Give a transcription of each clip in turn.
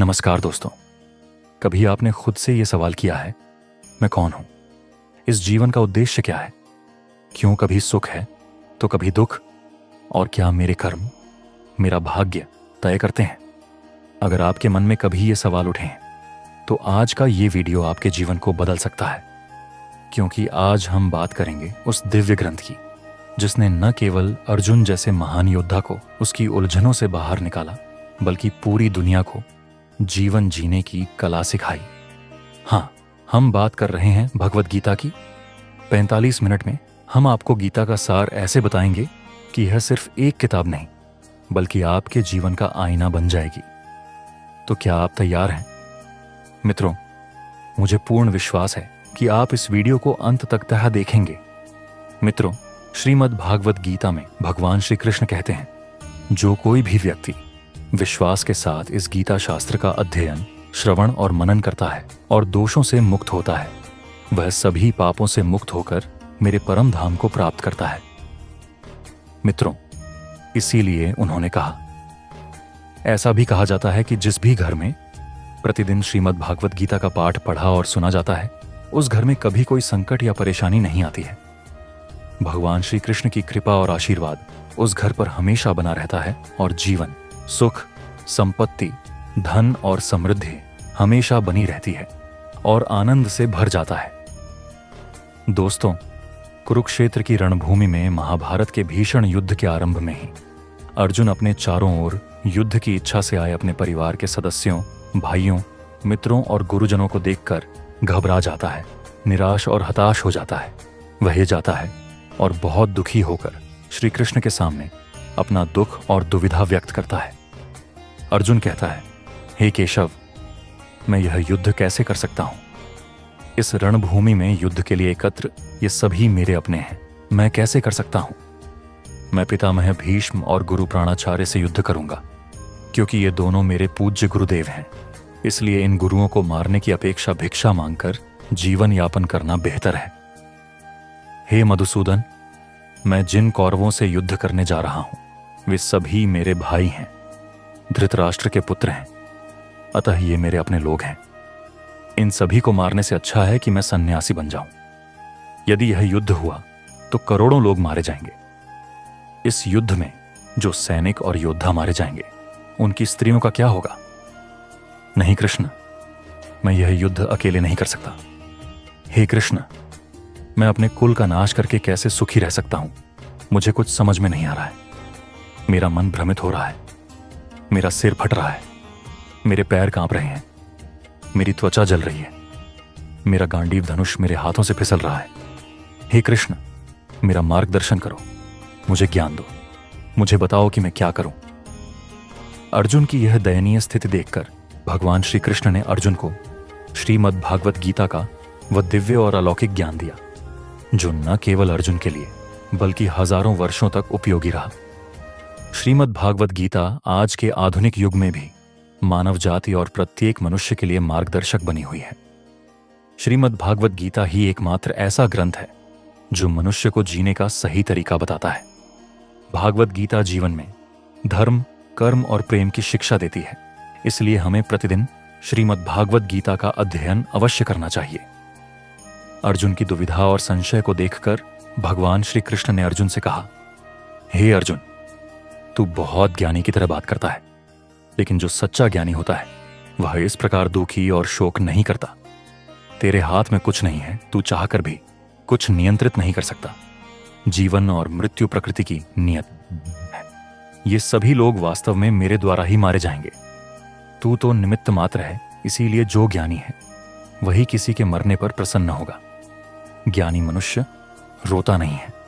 नमस्कार दोस्तों। कभी आपने खुद से ये सवाल किया है, मैं कौन हूं? इस जीवन का उद्देश्य क्या है? क्यों कभी सुख है तो कभी दुख? और क्या मेरे कर्म, मेरा भाग्य तय करते हैं? अगर आपके मन में कभी ये सवाल उठे हैं तो आज का ये वीडियो आपके जीवन को बदल सकता है, क्योंकि आज हम बात करेंगे उस दिव्य ग्रंथ की जिसने न केवल अर्जुन जैसे महान योद्धा को उसकी उलझनों से बाहर निकाला, बल्कि पूरी दुनिया को जीवन जीने की कला सिखाई। हाँ, हम बात कर रहे हैं भगवत गीता की। 45 मिनट में हम आपको गीता का सार ऐसे बताएंगे कि यह सिर्फ एक किताब नहीं, बल्कि आपके जीवन का आईना बन जाएगी। तो क्या आप तैयार हैं? मित्रों, मुझे पूर्ण विश्वास है कि आप इस वीडियो को अंत तक तह देखेंगे। मित्रों, श्रीमद् भागवत गीता में भगवान श्री कृष्ण कहते हैं, जो कोई भी व्यक्ति विश्वास के साथ इस गीता शास्त्र का अध्ययन, श्रवण और मनन करता है और दोषों से मुक्त होता है, वह सभी पापों से मुक्त होकर मेरे परम धाम को प्राप्त करता है। मित्रों, इसीलिए उन्होंने कहा, ऐसा भी कहा जाता है कि जिस भी घर में प्रतिदिन श्रीमद् भागवत गीता का पाठ पढ़ा और सुना जाता है, उस घर में कभी कोई संकट या परेशानी नहीं आती है। भगवान श्री कृष्ण की कृपा और आशीर्वाद उस घर पर हमेशा बना रहता है और जीवन, सुख, संपत्ति, धन और समृद्धि हमेशा बनी रहती है और आनंद से भर जाता है। दोस्तों, कुरुक्षेत्र की रणभूमि में महाभारत के भीषण युद्ध के आरंभ में ही अर्जुन अपने चारों ओर युद्ध की इच्छा से आए अपने परिवार के सदस्यों, भाइयों, मित्रों और गुरुजनों को देखकर घबरा जाता है, निराश और हताश हो जाता है। वह ये जाता है और बहुत दुखी होकर श्री कृष्ण के सामने अपना दुख और दुविधा व्यक्त करता है। अर्जुन कहता है, हे केशव, मैं यह युद्ध कैसे कर सकता हूं? इस रणभूमि में युद्ध के लिए एकत्र ये सभी मेरे अपने हैं, मैं कैसे कर सकता हूं? मैं पितामह भीष्म और गुरु प्राणाचार्य से युद्ध करूंगा, क्योंकि ये दोनों मेरे पूज्य गुरुदेव हैं। इसलिए इन गुरुओं को मारने की अपेक्षा भिक्षा मांगकर जीवन यापन करना बेहतर है। हे मधुसूदन, मैं जिन कौरवों से युद्ध करने जा रहा हूं, वे सभी मेरे भाई हैं, धृतराष्ट्र के पुत्र हैं, अतः ये मेरे अपने लोग हैं। इन सभी को मारने से अच्छा है कि मैं सन्यासी बन जाऊं। यदि यह युद्ध हुआ तो करोड़ों लोग मारे जाएंगे। इस युद्ध में जो सैनिक और योद्धा मारे जाएंगे, उनकी स्त्रियों का क्या होगा? नहीं कृष्ण, मैं यह युद्ध अकेले नहीं कर सकता। हे कृष्ण, मैं अपने कुल का नाश करके कैसे सुखी रह सकता हूं? मुझे कुछ समझ में नहीं आ रहा है। मेरा मन भ्रमित हो रहा है, मेरा सिर फट रहा है, मेरे पैर कांप रहे हैं, मेरी त्वचा जल रही है, मेरा गांडीव धनुष मेरे हाथों से फिसल रहा है। हे कृष्ण, मेरा मार्गदर्शन करो, मुझे ज्ञान दो, मुझे बताओ कि मैं क्या करूं। अर्जुन की यह दयनीय स्थिति देखकर भगवान श्री कृष्ण ने अर्जुन को श्रीमद् भागवत गीता का वह दिव्य और अलौकिक ज्ञान दिया, जो न केवल अर्जुन के लिए बल्कि हजारों वर्षों तक उपयोगी रहा। श्रीमद् भागवत गीता आज के आधुनिक युग में भी मानव जाति और प्रत्येक मनुष्य के लिए मार्गदर्शक बनी हुई है। श्रीमद् भागवत गीता ही एकमात्र ऐसा ग्रंथ है जो मनुष्य को जीने का सही तरीका बताता है। भागवत गीता जीवन में धर्म, कर्म और प्रेम की शिक्षा देती है। इसलिए हमें प्रतिदिन श्रीमद् भागवत गीता का अध्ययन अवश्य करना चाहिए। अर्जुन की दुविधा और संशय को देखकर भगवान श्री कृष्ण ने अर्जुन से कहा, हे अर्जुन, तू बहुत ज्ञानी की तरह बात करता है, लेकिन जो सच्चा ज्ञानी होता है वह इस प्रकार दुखी और शोक नहीं करता। तेरे हाथ में कुछ नहीं है, तू चाहकर भी कुछ नियंत्रित नहीं कर सकता। जीवन और मृत्यु प्रकृति की नियत है। ये सभी लोग वास्तव में मेरे द्वारा ही मारे जाएंगे। तू तो निमित्त मात्र है, इसीलिए जो ज्ञानी है वही किसी के मरने पर प्रसन्न होगा। ज्ञानी मनुष्य रोता नहीं है,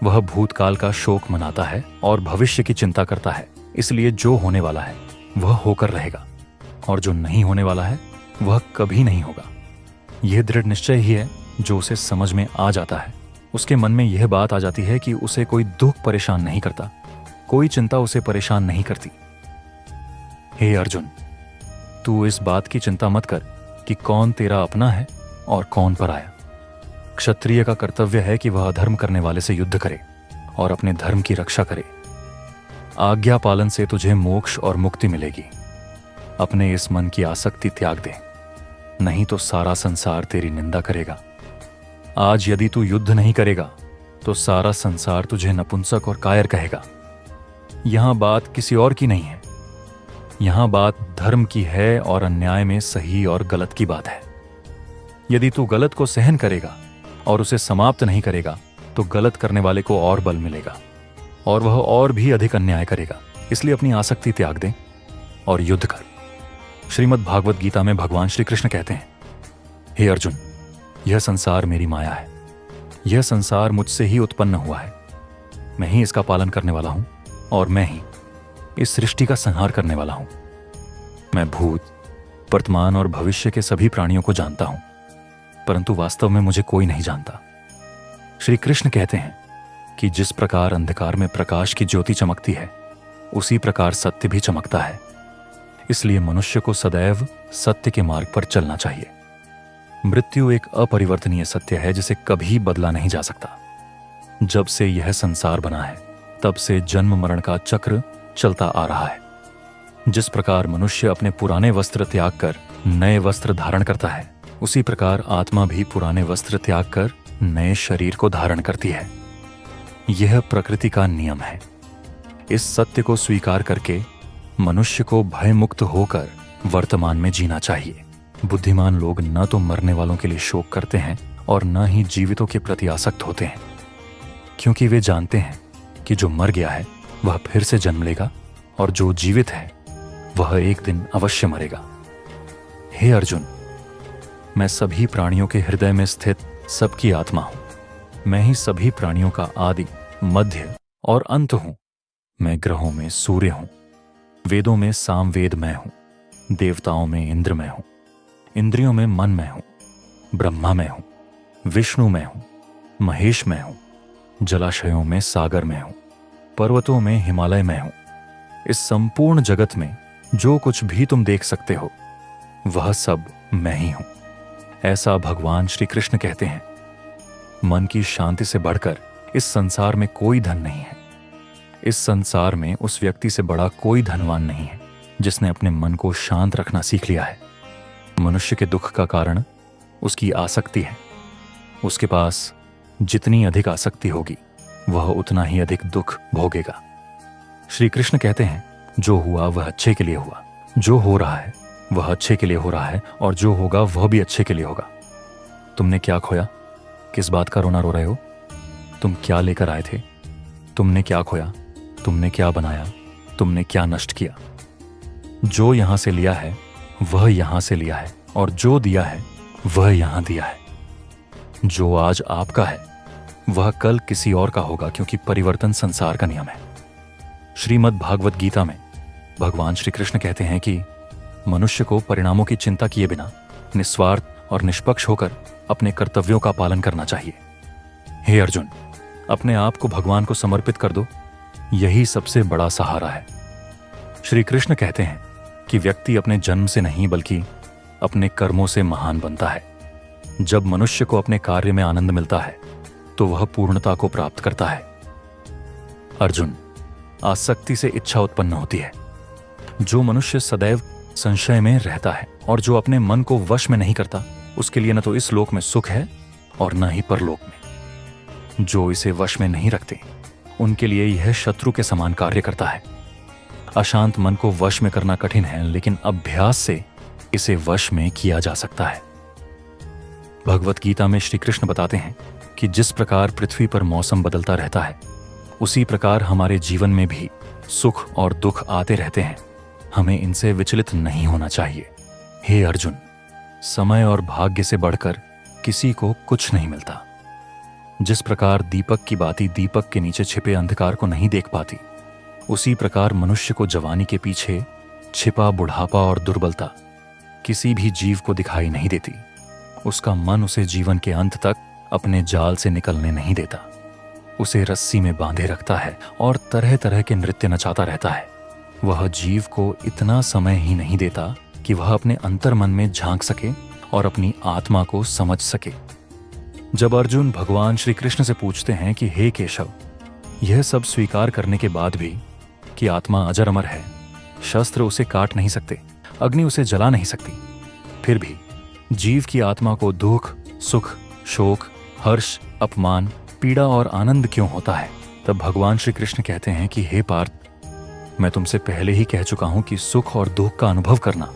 वह भूतकाल का शोक मनाता है और भविष्य की चिंता करता है। इसलिए जो होने वाला है वह होकर रहेगा और जो नहीं होने वाला है वह कभी नहीं होगा। यह दृढ़ निश्चय ही है जो उसे समझ में आ जाता है। उसके मन में यह बात आ जाती है कि उसे कोई दुख परेशान नहीं करता, कोई चिंता उसे परेशान नहीं करती। हे अर्जुन, तू इस बात की चिंता मत कर कि कौन तेरा अपना है और कौन पराया। क्षत्रिय का कर्तव्य है कि वह अधर्म करने वाले से युद्ध करे और अपने धर्म की रक्षा करे। आज्ञा पालन से तुझे मोक्ष और मुक्ति मिलेगी। अपने इस मन की आसक्ति त्याग दे, नहीं तो सारा संसार तेरी निंदा करेगा। आज यदि तू युद्ध नहीं करेगा तो सारा संसार तुझे नपुंसक और कायर कहेगा। यहां बात किसी और की नहीं है, यहां बात धर्म की है और अन्याय में सही और गलत की बात है। यदि तू गलत को सहन करेगा और उसे समाप्त नहीं करेगा तो गलत करने वाले को और बल मिलेगा और वह और भी अधिक अन्याय करेगा। इसलिए अपनी आसक्ति त्याग दे और युद्ध कर। श्रीमद् भागवत गीता में भगवान श्री कृष्ण कहते हैं, हे अर्जुन, यह संसार मेरी माया है, यह संसार मुझसे ही उत्पन्न हुआ है, मैं ही इसका पालन करने वाला हूं और मैं ही इस सृष्टि का संहार करने वाला हूं। मैं भूत, वर्तमान और भविष्य के सभी प्राणियों को जानता हूं, परंतु वास्तव में मुझे कोई नहीं जानता। श्री कृष्ण कहते हैं कि जिस प्रकार अंधकार में प्रकाश की ज्योति चमकती है, उसी प्रकार सत्य भी चमकता है। इसलिए मनुष्य को सदैव सत्य के मार्ग पर चलना चाहिए। मृत्यु एक अपरिवर्तनीय सत्य है जिसे कभी बदला नहीं जा सकता। जब से यह संसार बना है तब से जन्म मरण का चक्र चलता आ रहा है। जिस प्रकार मनुष्य अपने पुराने वस्त्र त्याग कर नए वस्त्र धारण करता है, उसी प्रकार आत्मा भी पुराने वस्त्र त्याग कर नए शरीर को धारण करती है। यह प्रकृति का नियम है। इस सत्य को स्वीकार करके मनुष्य को भयमुक्त होकर वर्तमान में जीना चाहिए। बुद्धिमान लोग न तो मरने वालों के लिए शोक करते हैं और न ही जीवितों के प्रति आसक्त होते हैं, क्योंकि वे जानते हैं कि जो मर गया है वह फिर से जन्म लेगा और जो जीवित है वह एक दिन अवश्य मरेगा। हे अर्जुन, मैं सभी प्राणियों के हृदय में स्थित सबकी आत्मा हूं। मैं ही सभी प्राणियों का आदि, मध्य और अंत हूं। मैं ग्रहों में सूर्य हूं, वेदों में सामवेद मैं हूं, देवताओं में इंद्र मैं हूं, इंद्रियों में मन मैं हूं, ब्रह्मा मैं हूं, विष्णु मैं हूं, महेश मैं हूं, जलाशयों में सागर मैं हूं, पर्वतों में हिमालय मैं हूं। इस संपूर्ण जगत में जो कुछ भी तुम देख सकते हो वह सब मैं ही हूं। ऐसा भगवान श्री कृष्ण कहते हैं। मन की शांति से बढ़कर इस संसार में कोई धन नहीं है। इस संसार में उस व्यक्ति से बड़ा कोई धनवान नहीं है जिसने अपने मन को शांत रखना सीख लिया है। मनुष्य के दुख का कारण उसकी आसक्ति है। उसके पास जितनी अधिक आसक्ति होगी वह उतना ही अधिक दुख भोगेगा। श्री कृष्ण कहते हैं, जो हुआ वह अच्छे के लिए हुआ, जो हो रहा है वह अच्छे के लिए हो रहा है और जो होगा वह भी अच्छे के लिए होगा। तुमने क्या खोया? किस बात का रोना रो रहे हो? तुम क्या लेकर आए थे? तुमने क्या खोया? तुमने क्या बनाया? तुमने क्या नष्ट किया? जो यहां से लिया है वह यहां से लिया है और जो दिया है वह यहां दिया है। जो आज आपका है वह कल किसी और का होगा, क्योंकि परिवर्तन संसार का नियम है। श्रीमद् भागवत गीता में भगवान श्री कृष्ण कहते हैं कि मनुष्य को परिणामों की चिंता किए बिना निस्वार्थ और निष्पक्ष होकर अपने कर्तव्यों का पालन करना चाहिए। हे अर्जुन, अपने आप को भगवान को समर्पित कर दो, यही सबसे बड़ा सहारा है। श्री कृष्ण कहते हैं कि व्यक्ति अपने जन्म से नहीं बल्कि अपने कर्मों से महान बनता है। जब मनुष्य को अपने कार्य में आनंद मिलता है तो वह पूर्णता को प्राप्त करता है। अर्जुन, आसक्ति से इच्छा उत्पन्न होती है। जो मनुष्य सदैव संशय में रहता है और जो अपने मन को वश में नहीं करता, उसके लिए न तो इस लोक में सुख है और न ही परलोक में। जो इसे वश में नहीं रखते, उनके लिए यह शत्रु के समान कार्य करता है। अशांत मन को वश में करना कठिन है, लेकिन अभ्यास से इसे वश में किया जा सकता है। भगवत गीता में श्री कृष्ण बताते हैं कि जिस प्रकार पृथ्वी पर मौसम बदलता रहता है, उसी प्रकार हमारे जीवन में भी सुख और दुख आते रहते हैं। हमें इनसे विचलित नहीं होना चाहिए। हे अर्जुन, समय और भाग्य से बढ़कर किसी को कुछ नहीं मिलता। जिस प्रकार दीपक की बाती दीपक के नीचे छिपे अंधकार को नहीं देख पाती, उसी प्रकार मनुष्य को जवानी के पीछे छिपा बुढ़ापा और दुर्बलता किसी भी जीव को दिखाई नहीं देती। उसका मन उसे जीवन के अंत तक अपने जाल से निकलने नहीं देता, उसे रस्सी में बांधे रखता है और तरह तरह के नृत्य नचाता रहता है। वह जीव को इतना समय ही नहीं देता कि वह अपने अंतर मन में झांक सके और अपनी आत्मा को समझ सके। जब अर्जुन भगवान श्री कृष्ण से पूछते हैं कि हे केशव, यह सब स्वीकार करने के बाद भी कि आत्मा अजर अमर है, शस्त्र उसे काट नहीं सकते, अग्नि उसे जला नहीं सकती। फिर भी जीव की आत्मा को दुख, सुख, शोक, हर्ष, अपमान, पीड़ा और आनंद क्यों होता है? तब भगवान श्री कृष्ण कहते हैं कि हे पार्थ, मैं तुमसे पहले ही कह चुका हूं कि सुख और दुख का अनुभव करना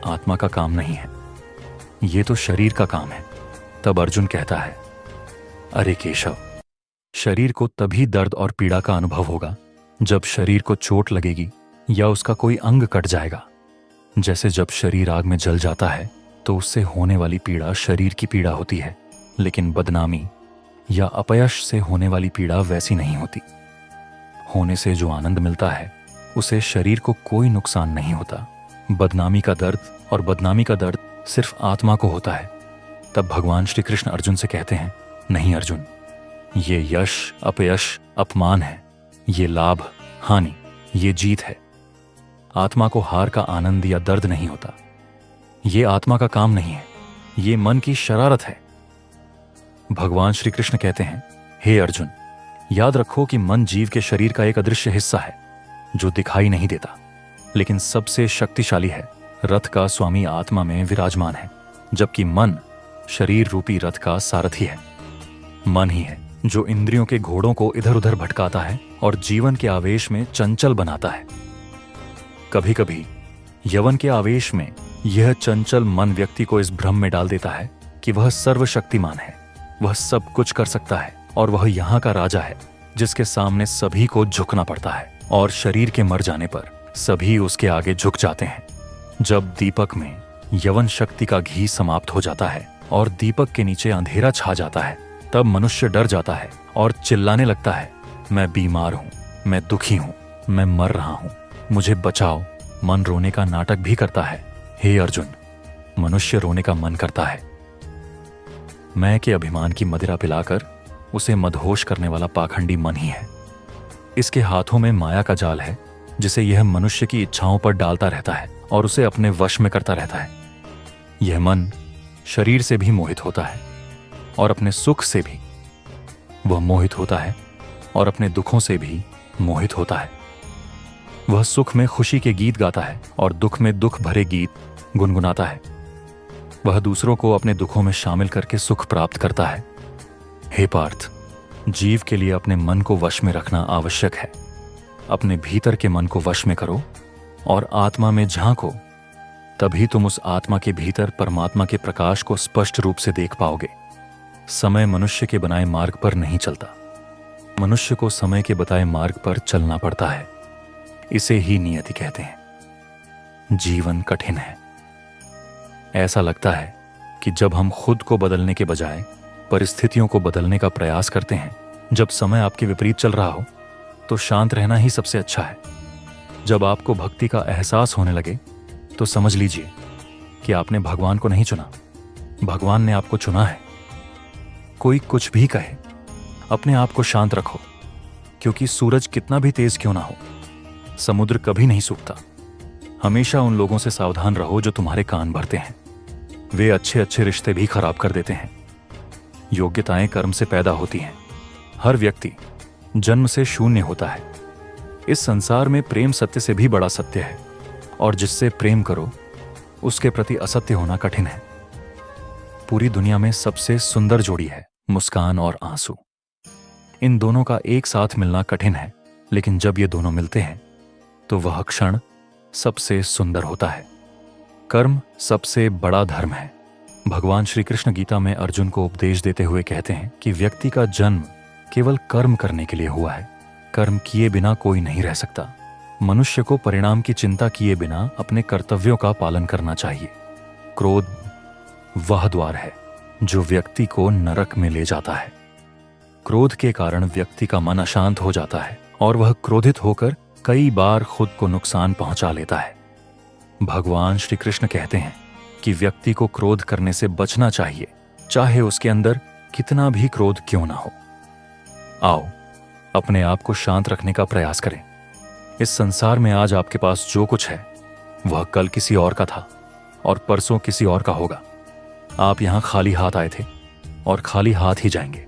आत्मा का काम नहीं है, ये तो शरीर का काम है। तब अर्जुन कहता है, अरे केशव, शरीर को तभी दर्द और पीड़ा का अनुभव होगा जब शरीर को चोट लगेगी या उसका कोई अंग कट जाएगा। जैसे जब शरीर आग में जल जाता है तो उससे होने वाली पीड़ा शरीर की पीड़ा होती है, लेकिन बदनामी या अपयश से होने वाली पीड़ा वैसी नहीं होती। होने से जो आनंद मिलता है उसे शरीर को कोई नुकसान नहीं होता। बदनामी का दर्द और बदनामी का दर्द सिर्फ आत्मा को होता है। तब भगवान श्री कृष्ण अर्जुन से कहते हैं, नहीं अर्जुन, ये यश, अपयश, अपमान है, ये लाभ, हानि, ये जीत है। आत्मा को हार का आनंद या दर्द नहीं होता। ये आत्मा का काम नहीं है, ये मन की शरारत है। भगवान श्री कृष्ण कहते हैं, हे अर्जुन, याद रखो कि मन जीव के शरीर का एक अदृश्य हिस्सा है जो दिखाई नहीं देता, लेकिन सबसे शक्तिशाली है। रथ का स्वामी आत्मा में विराजमान है, जबकि मन शरीर रूपी रथ का सारथी है। मन ही है जो इंद्रियों के घोड़ों को इधर उधर भटकाता है और जीवन के आवेश में चंचल बनाता है। कभी कभी यवन के आवेश में यह चंचल मन व्यक्ति को इस भ्रम में डाल देता है कि वह सर्वशक्तिमान है, वह सब कुछ कर सकता है और वह यहाँ का राजा है जिसके सामने सभी को झुकना पड़ता है, और शरीर के मर जाने पर सभी उसके आगे झुक जाते हैं। जब दीपक में यवन शक्ति का घी समाप्त हो जाता है और दीपक के नीचे अंधेरा छा जाता है, तब मनुष्य डर जाता है और चिल्लाने लगता है, मैं बीमार हूं, मैं दुखी हूं, मैं मर रहा हूं, मुझे बचाओ। मन रोने का नाटक भी करता है। हे अर्जुन, मनुष्य रोने का मन करता है। मैं के अभिमान की मदिरा पिलाकर उसे मदहोश करने वाला पाखंडी मन ही है। इसके हाथों में माया का जाल है जिसे यह मनुष्य की इच्छाओं पर डालता रहता है और उसे अपने वश में करता रहता है। यह मन शरीर से भी मोहित होता है और अपने सुख से भी वह मोहित होता है और अपने दुखों से भी मोहित होता है। वह सुख में खुशी के गीत गाता है और दुख में दुख भरे गीत गुनगुनाता है। वह दूसरों को अपने दुखों में शामिल करके सुख प्राप्त करता है। हे पार्थ, जीव के लिए अपने मन को वश में रखना आवश्यक है। अपने भीतर के मन को वश में करो और आत्मा में झांको, तभी तुम उस आत्मा के भीतर परमात्मा के प्रकाश को स्पष्ट रूप से देख पाओगे। समय मनुष्य के बनाए मार्ग पर नहीं चलता, मनुष्य को समय के बताए मार्ग पर चलना पड़ता है। इसे ही नियति कहते हैं। जीवन कठिन है। ऐसा लगता है कि जब हम खुद को बदलने के बजाय परिस्थितियों को बदलने का प्रयास करते हैं, जब समय आपके विपरीत चल रहा हो तो शांत रहना ही सबसे अच्छा है। जब आपको भक्ति का एहसास होने लगे तो समझ लीजिए कि आपने भगवान को नहीं चुना, भगवान ने आपको चुना है। कोई कुछ भी कहे, अपने आप को शांत रखो, क्योंकि सूरज कितना भी तेज क्यों ना हो, समुद्र कभी नहीं सूखता। हमेशा उन लोगों से सावधान रहो जो तुम्हारे कान भरते हैं। वे अच्छे अच्छे रिश्ते भी खराब कर देते हैं। योग्यताएं कर्म से पैदा होती हैं। हर व्यक्ति जन्म से शून्य होता है। इस संसार में प्रेम सत्य से भी बड़ा सत्य है, और जिससे प्रेम करो उसके प्रति असत्य होना कठिन है। पूरी दुनिया में सबसे सुंदर जोड़ी है मुस्कान और आंसू। इन दोनों का एक साथ मिलना कठिन है, लेकिन जब ये दोनों मिलते हैं तो वह क्षण सबसे सुंदर होता है। कर्म सबसे बड़ा धर्म है। भगवान श्री कृष्ण गीता में अर्जुन को उपदेश देते हुए कहते हैं कि व्यक्ति का जन्म केवल कर्म करने के लिए हुआ है। कर्म किए बिना कोई नहीं रह सकता। मनुष्य को परिणाम की चिंता किए बिना अपने कर्तव्यों का पालन करना चाहिए। क्रोध वह द्वार है जो व्यक्ति को नरक में ले जाता है। क्रोध के कारण व्यक्ति का मन अशांत हो जाता है और वह क्रोधित होकर कई बार खुद को नुकसान पहुंचा लेता है। भगवान श्री कृष्ण कहते हैं कि व्यक्ति को क्रोध करने से बचना चाहिए, चाहे उसके अंदर कितना भी क्रोध क्यों ना हो। आओ अपने आप को शांत रखने का प्रयास करें। इस संसार में आज आपके पास जो कुछ है वह कल किसी और का था और परसों किसी और का होगा। आप यहां खाली हाथ आए थे और खाली हाथ ही जाएंगे।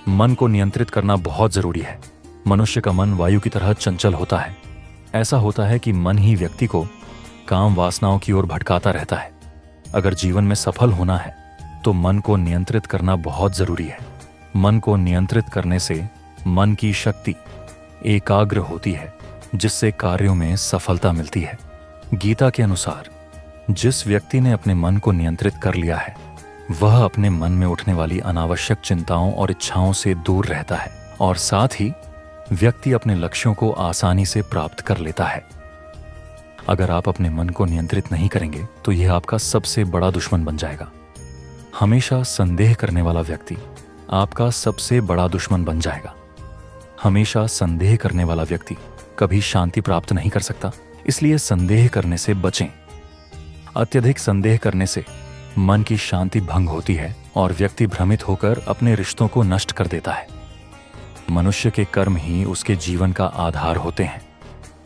मन को नियंत्रित करना बहुत जरूरी है। मनुष्य का मन वायु की तरह चंचल होता है। ऐसा होता है कि मन ही व्यक्ति को काम वासनाओं की ओर भटकाता रहता है। अगर जीवन में सफल होना है तो मन को नियंत्रित करना बहुत जरूरी है। मन को नियंत्रित करने से मन की शक्ति एकाग्र होती है, जिससे कार्यों में सफलता मिलती है। गीता के अनुसार जिस व्यक्ति ने अपने मन को नियंत्रित कर लिया है वह अपने मन में उठने वाली अनावश्यक चिंताओं और इच्छाओं से दूर रहता है और साथ ही व्यक्ति अपने लक्ष्यों को आसानी से प्राप्त कर लेता है। अगर आप अपने मन को नियंत्रित नहीं करेंगे तो यह आपका सबसे बड़ा दुश्मन बन जाएगा। हमेशा संदेह करने वाला व्यक्ति आपका सबसे बड़ा दुश्मन बन जाएगा। हमेशा संदेह करने वाला व्यक्ति कभी शांति प्राप्त नहीं कर सकता, इसलिए संदेह करने से बचें। अत्यधिक संदेह करने से मन की शांति भंग होती है और व्यक्ति भ्रमित होकर अपने रिश्तों को नष्ट कर देता है। मनुष्य के कर्म ही उसके जीवन का आधार होते हैं।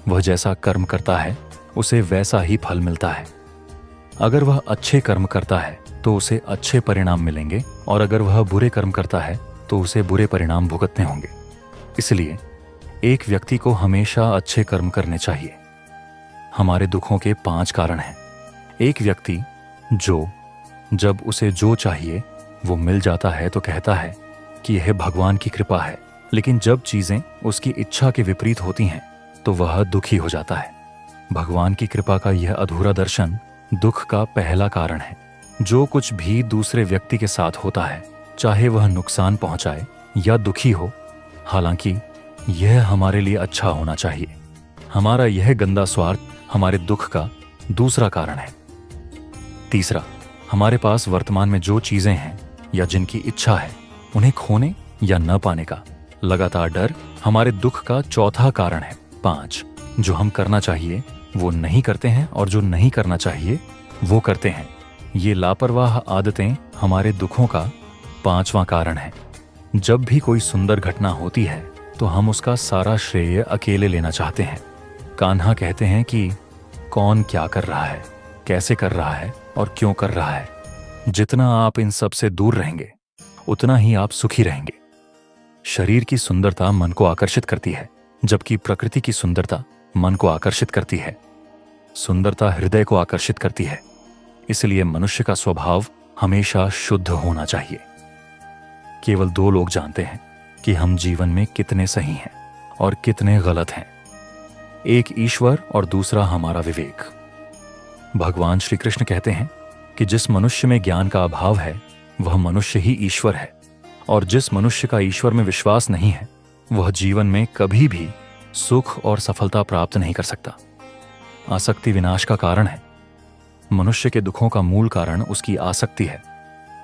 वह जैसा कर्म करता है उसे वैसा ही फल मिलता है। अगर वह अच्छे कर्म करता है तो उसे अच्छे परिणाम मिलेंगे और अगर वह बुरे कर्म करता है तो उसे बुरे परिणाम भुगतने होंगे। इसलिए एक व्यक्ति को हमेशा अच्छे कर्म करने चाहिए। हमारे दुखों के 5 कारण हैं। एक व्यक्ति जब उसे जो चाहिए वो मिल जाता है तो कहता है कि यह भगवान की कृपा है, लेकिन जब चीजें उसकी इच्छा के विपरीत होती हैं तो वह दुखी हो जाता है। भगवान की कृपा का यह अधूरा दर्शन दुख का पहला कारण है। जो कुछ भी दूसरे व्यक्ति के साथ होता है, चाहे वह नुकसान पहुंचाए या दुखी हो, हालांकि यह हमारे लिए अच्छा होना चाहिए। हमारा यह गंदा स्वार्थ हमारे दुख का दूसरा कारण है। तीसरा, हमारे पास वर्तमान में जो चीजें हैं या जिनकी इच्छा है उन्हें खोने या न पाने का लगातार डर हमारे दुख का चौथा कारण है। 5, जो हम करना चाहिए वो नहीं करते हैं और जो नहीं करना चाहिए वो करते हैं। ये लापरवाह आदतें हमारे दुखों का 5वां कारण है। जब भी कोई सुंदर घटना होती है तो हम उसका सारा श्रेय अकेले लेना चाहते हैं। कान्हा कहते हैं कि कौन क्या कर रहा है, कैसे कर रहा है और क्यों कर रहा है। जितना आप इन सब से दूर रहेंगे उतना ही आप सुखी रहेंगे। शरीर की सुंदरता मन को आकर्षित करती है, जबकि प्रकृति की सुंदरता मन को आकर्षित करती है। सुंदरता हृदय को आकर्षित करती है। इसलिए मनुष्य का स्वभाव हमेशा शुद्ध होना चाहिए। केवल 2 लोग जानते हैं कि हम जीवन में कितने सही हैं और कितने गलत हैं। एक ईश्वर और दूसरा हमारा विवेक। भगवान श्री कृष्ण कहते हैं कि जिस मनुष्य में ज्ञान का अभाव है वह मनुष्य ही ईश्वर है, और जिस मनुष्य का ईश्वर में विश्वास नहीं है वह जीवन में कभी भी सुख और सफलता प्राप्त नहीं कर सकता। आसक्ति विनाश का कारण है। मनुष्य के दुखों का मूल कारण उसकी आसक्ति है।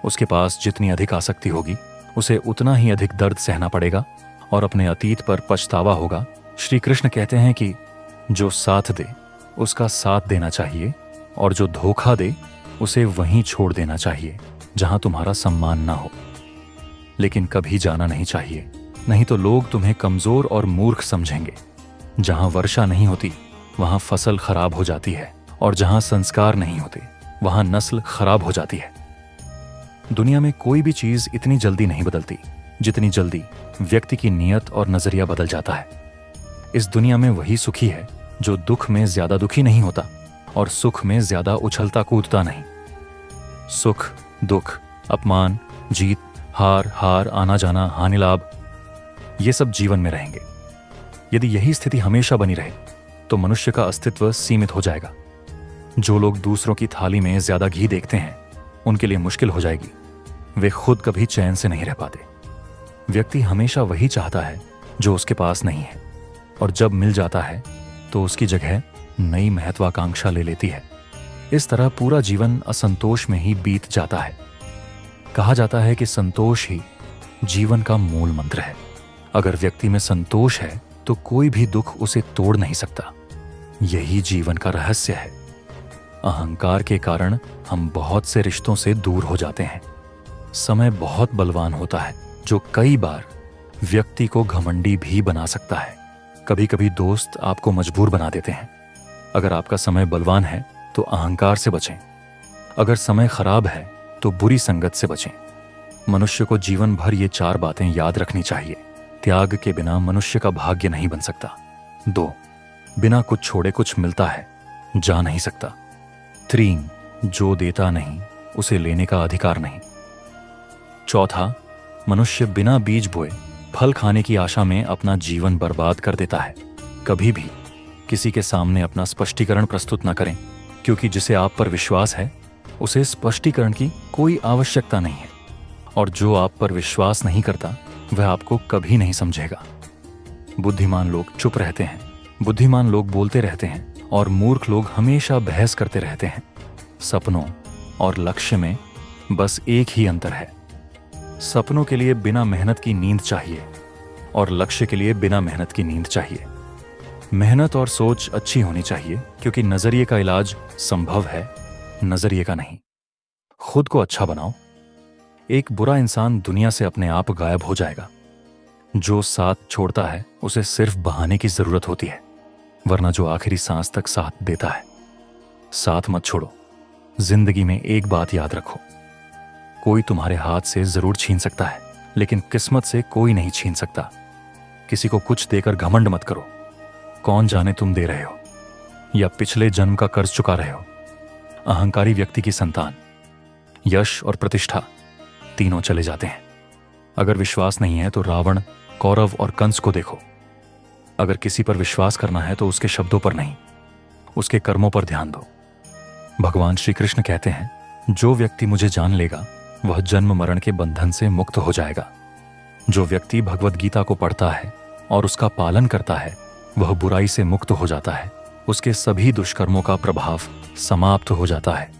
उसके पास जितनी अधिक आसक्ति होगी उसे उतना ही अधिक दर्द सहना पड़ेगा और अपने अतीत पर पछतावा होगा। श्री कृष्ण कहते हैं कि जो साथ दे उसका साथ देना चाहिए और जो धोखा दे उसे वहीं छोड़ देना चाहिए जहां तुम्हारा सम्मान ना हो। लेकिन कभी जाना नहीं चाहिए, नहीं तो लोग तुम्हें कमजोर और मूर्ख समझेंगे। जहां वर्षा नहीं होती वहां फसल खराब हो जाती है और जहां संस्कार नहीं होते वहां नस्ल खराब हो जाती है। दुनिया में कोई भी चीज इतनी जल्दी नहीं बदलती जितनी जल्दी व्यक्ति की नीयत और नजरिया बदल जाता है। इस दुनिया में वही सुखी है जो दुख में ज्यादा दुखी नहीं होता और सुख में ज्यादा उछलता कूदता नहीं। सुख, दुख, अपमान, जीत, हार, आना जाना, हानि लाभ, ये सब जीवन में रहेंगे। यदि यही स्थिति हमेशा बनी रहे तो मनुष्य का अस्तित्व सीमित हो जाएगा। जो लोग दूसरों की थाली में ज्यादा घी देखते हैं उनके लिए मुश्किल हो जाएगी। वे खुद कभी चैन से नहीं रह पाते। व्यक्ति हमेशा वही चाहता है जो उसके पास नहीं है, और जब मिल जाता है तो उसकी जगह नई महत्वाकांक्षा ले लेती है। इस तरह पूरा जीवन असंतोष में ही बीत जाता है। कहा जाता है कि संतोष ही जीवन का मूल मंत्र है। अगर व्यक्ति में संतोष है तो कोई भी दुख उसे तोड़ नहीं सकता। यही जीवन का रहस्य है। अहंकार के कारण हम बहुत से रिश्तों से दूर हो जाते हैं। समय बहुत बलवान होता है जो कई बार व्यक्ति को घमंडी भी बना सकता है। कभी कभी दोस्त आपको मजबूर बना देते हैं। अगर आपका समय बलवान है तो अहंकार से बचें। अगर समय खराब है तो बुरी संगत से बचें। मनुष्य को जीवन भर ये 4 बातें याद रखनी चाहिए। त्याग के बिना मनुष्य का भाग्य नहीं बन सकता। 2, बिना कुछ छोड़े कुछ मिलता है। जा नहीं सकता। 3 जो देता नहीं उसे लेने का अधिकार नहीं। चौथा, मनुष्य बिना बीज बोए फल खाने की आशा में अपना जीवन बर्बाद कर देता है। कभी भी किसी के सामने अपना स्पष्टीकरण प्रस्तुत न करें, क्योंकि जिसे आप पर विश्वास है उसे स्पष्टीकरण की कोई आवश्यकता नहीं है, और जो आप पर विश्वास नहीं करता वह आपको कभी नहीं समझेगा। बुद्धिमान लोग चुप रहते हैं, बुद्धिमान लोग बोलते रहते हैं, और मूर्ख लोग हमेशा बहस करते रहते हैं। सपनों और लक्ष्य में बस एक ही अंतर है। सपनों के लिए बिना मेहनत की नींद चाहिए, और लक्ष्य के लिए बिना मेहनत की नींद चाहिए। मेहनत और सोच अच्छी होनी चाहिए, क्योंकि नजरिए का इलाज संभव है, नजरिए का नहीं। खुद को अच्छा बनाओ। एक बुरा इंसान दुनिया से अपने आप गायब हो जाएगा। जो साथ छोड़ता है उसे सिर्फ बहाने की जरूरत होती है, वरना जो आखिरी सांस तक साथ देता है। साथ मत छोड़ो। जिंदगी में एक बात याद रखो, कोई तुम्हारे हाथ से जरूर छीन सकता है, लेकिन किस्मत से कोई नहीं छीन सकता। किसी को कुछ देकर घमंड मत करो। कौन जाने तुम दे रहे हो या पिछले जन्म का कर्ज चुका रहे हो। अहंकारी व्यक्ति की संतान यश और प्रतिष्ठा तीनों चले जाते हैं। अगर विश्वास नहीं है तो रावण, कौरव और कंस को देखो। अगर किसी पर विश्वास करना है तो उसके शब्दों पर नहीं, उसके कर्मों पर ध्यान दो। भगवान श्री कृष्ण कहते हैं, जो व्यक्ति मुझे जान लेगा वह जन्म मरण के बंधन से मुक्त हो जाएगा। जो व्यक्ति भगवद गीता को पढ़ता है और उसका पालन करता है वह बुराई से मुक्त हो जाता है। उसके सभी दुष्कर्मों का प्रभाव समाप्त हो जाता है।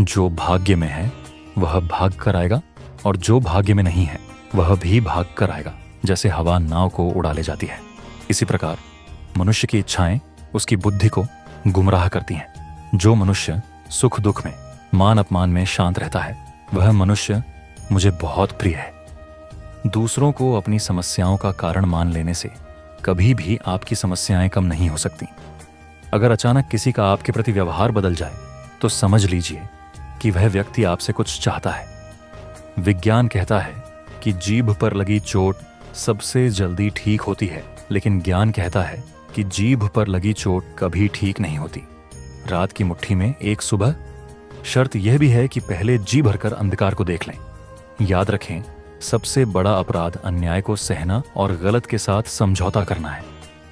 जो भाग्य में है वह भाग कर आएगा, और जो भाग्य में नहीं है वह भी भाग कर आएगा। जैसे हवा नाव को उड़ा ले जाती है, इसी प्रकार मनुष्य की इच्छाएं उसकी बुद्धि को गुमराह करती हैं। जो मनुष्य सुख दुख में, मान अपमान में शांत रहता है वह मनुष्य मुझे बहुत प्रिय है। दूसरों को अपनी समस्याओं का कारण मान लेने से कभी भी आपकी समस्याएं कम नहीं हो सकती। अगर अचानक किसी का आपके प्रति व्यवहार बदल जाए तो समझ लीजिए कि वह व्यक्ति आपसे कुछ चाहता है। विज्ञान कहता है कि जीभ पर लगी चोट सबसे जल्दी ठीक होती है, लेकिन ज्ञान कहता है कि जीभ पर लगी चोट कभी ठीक नहीं होती। रात की मुट्ठी में एक सुबह। शर्त यह भी है कि पहले जी भरकर अंधकार को देख लें। याद रखें, सबसे बड़ा अपराध अन्याय को सहना और गलत के साथ समझौता करना है।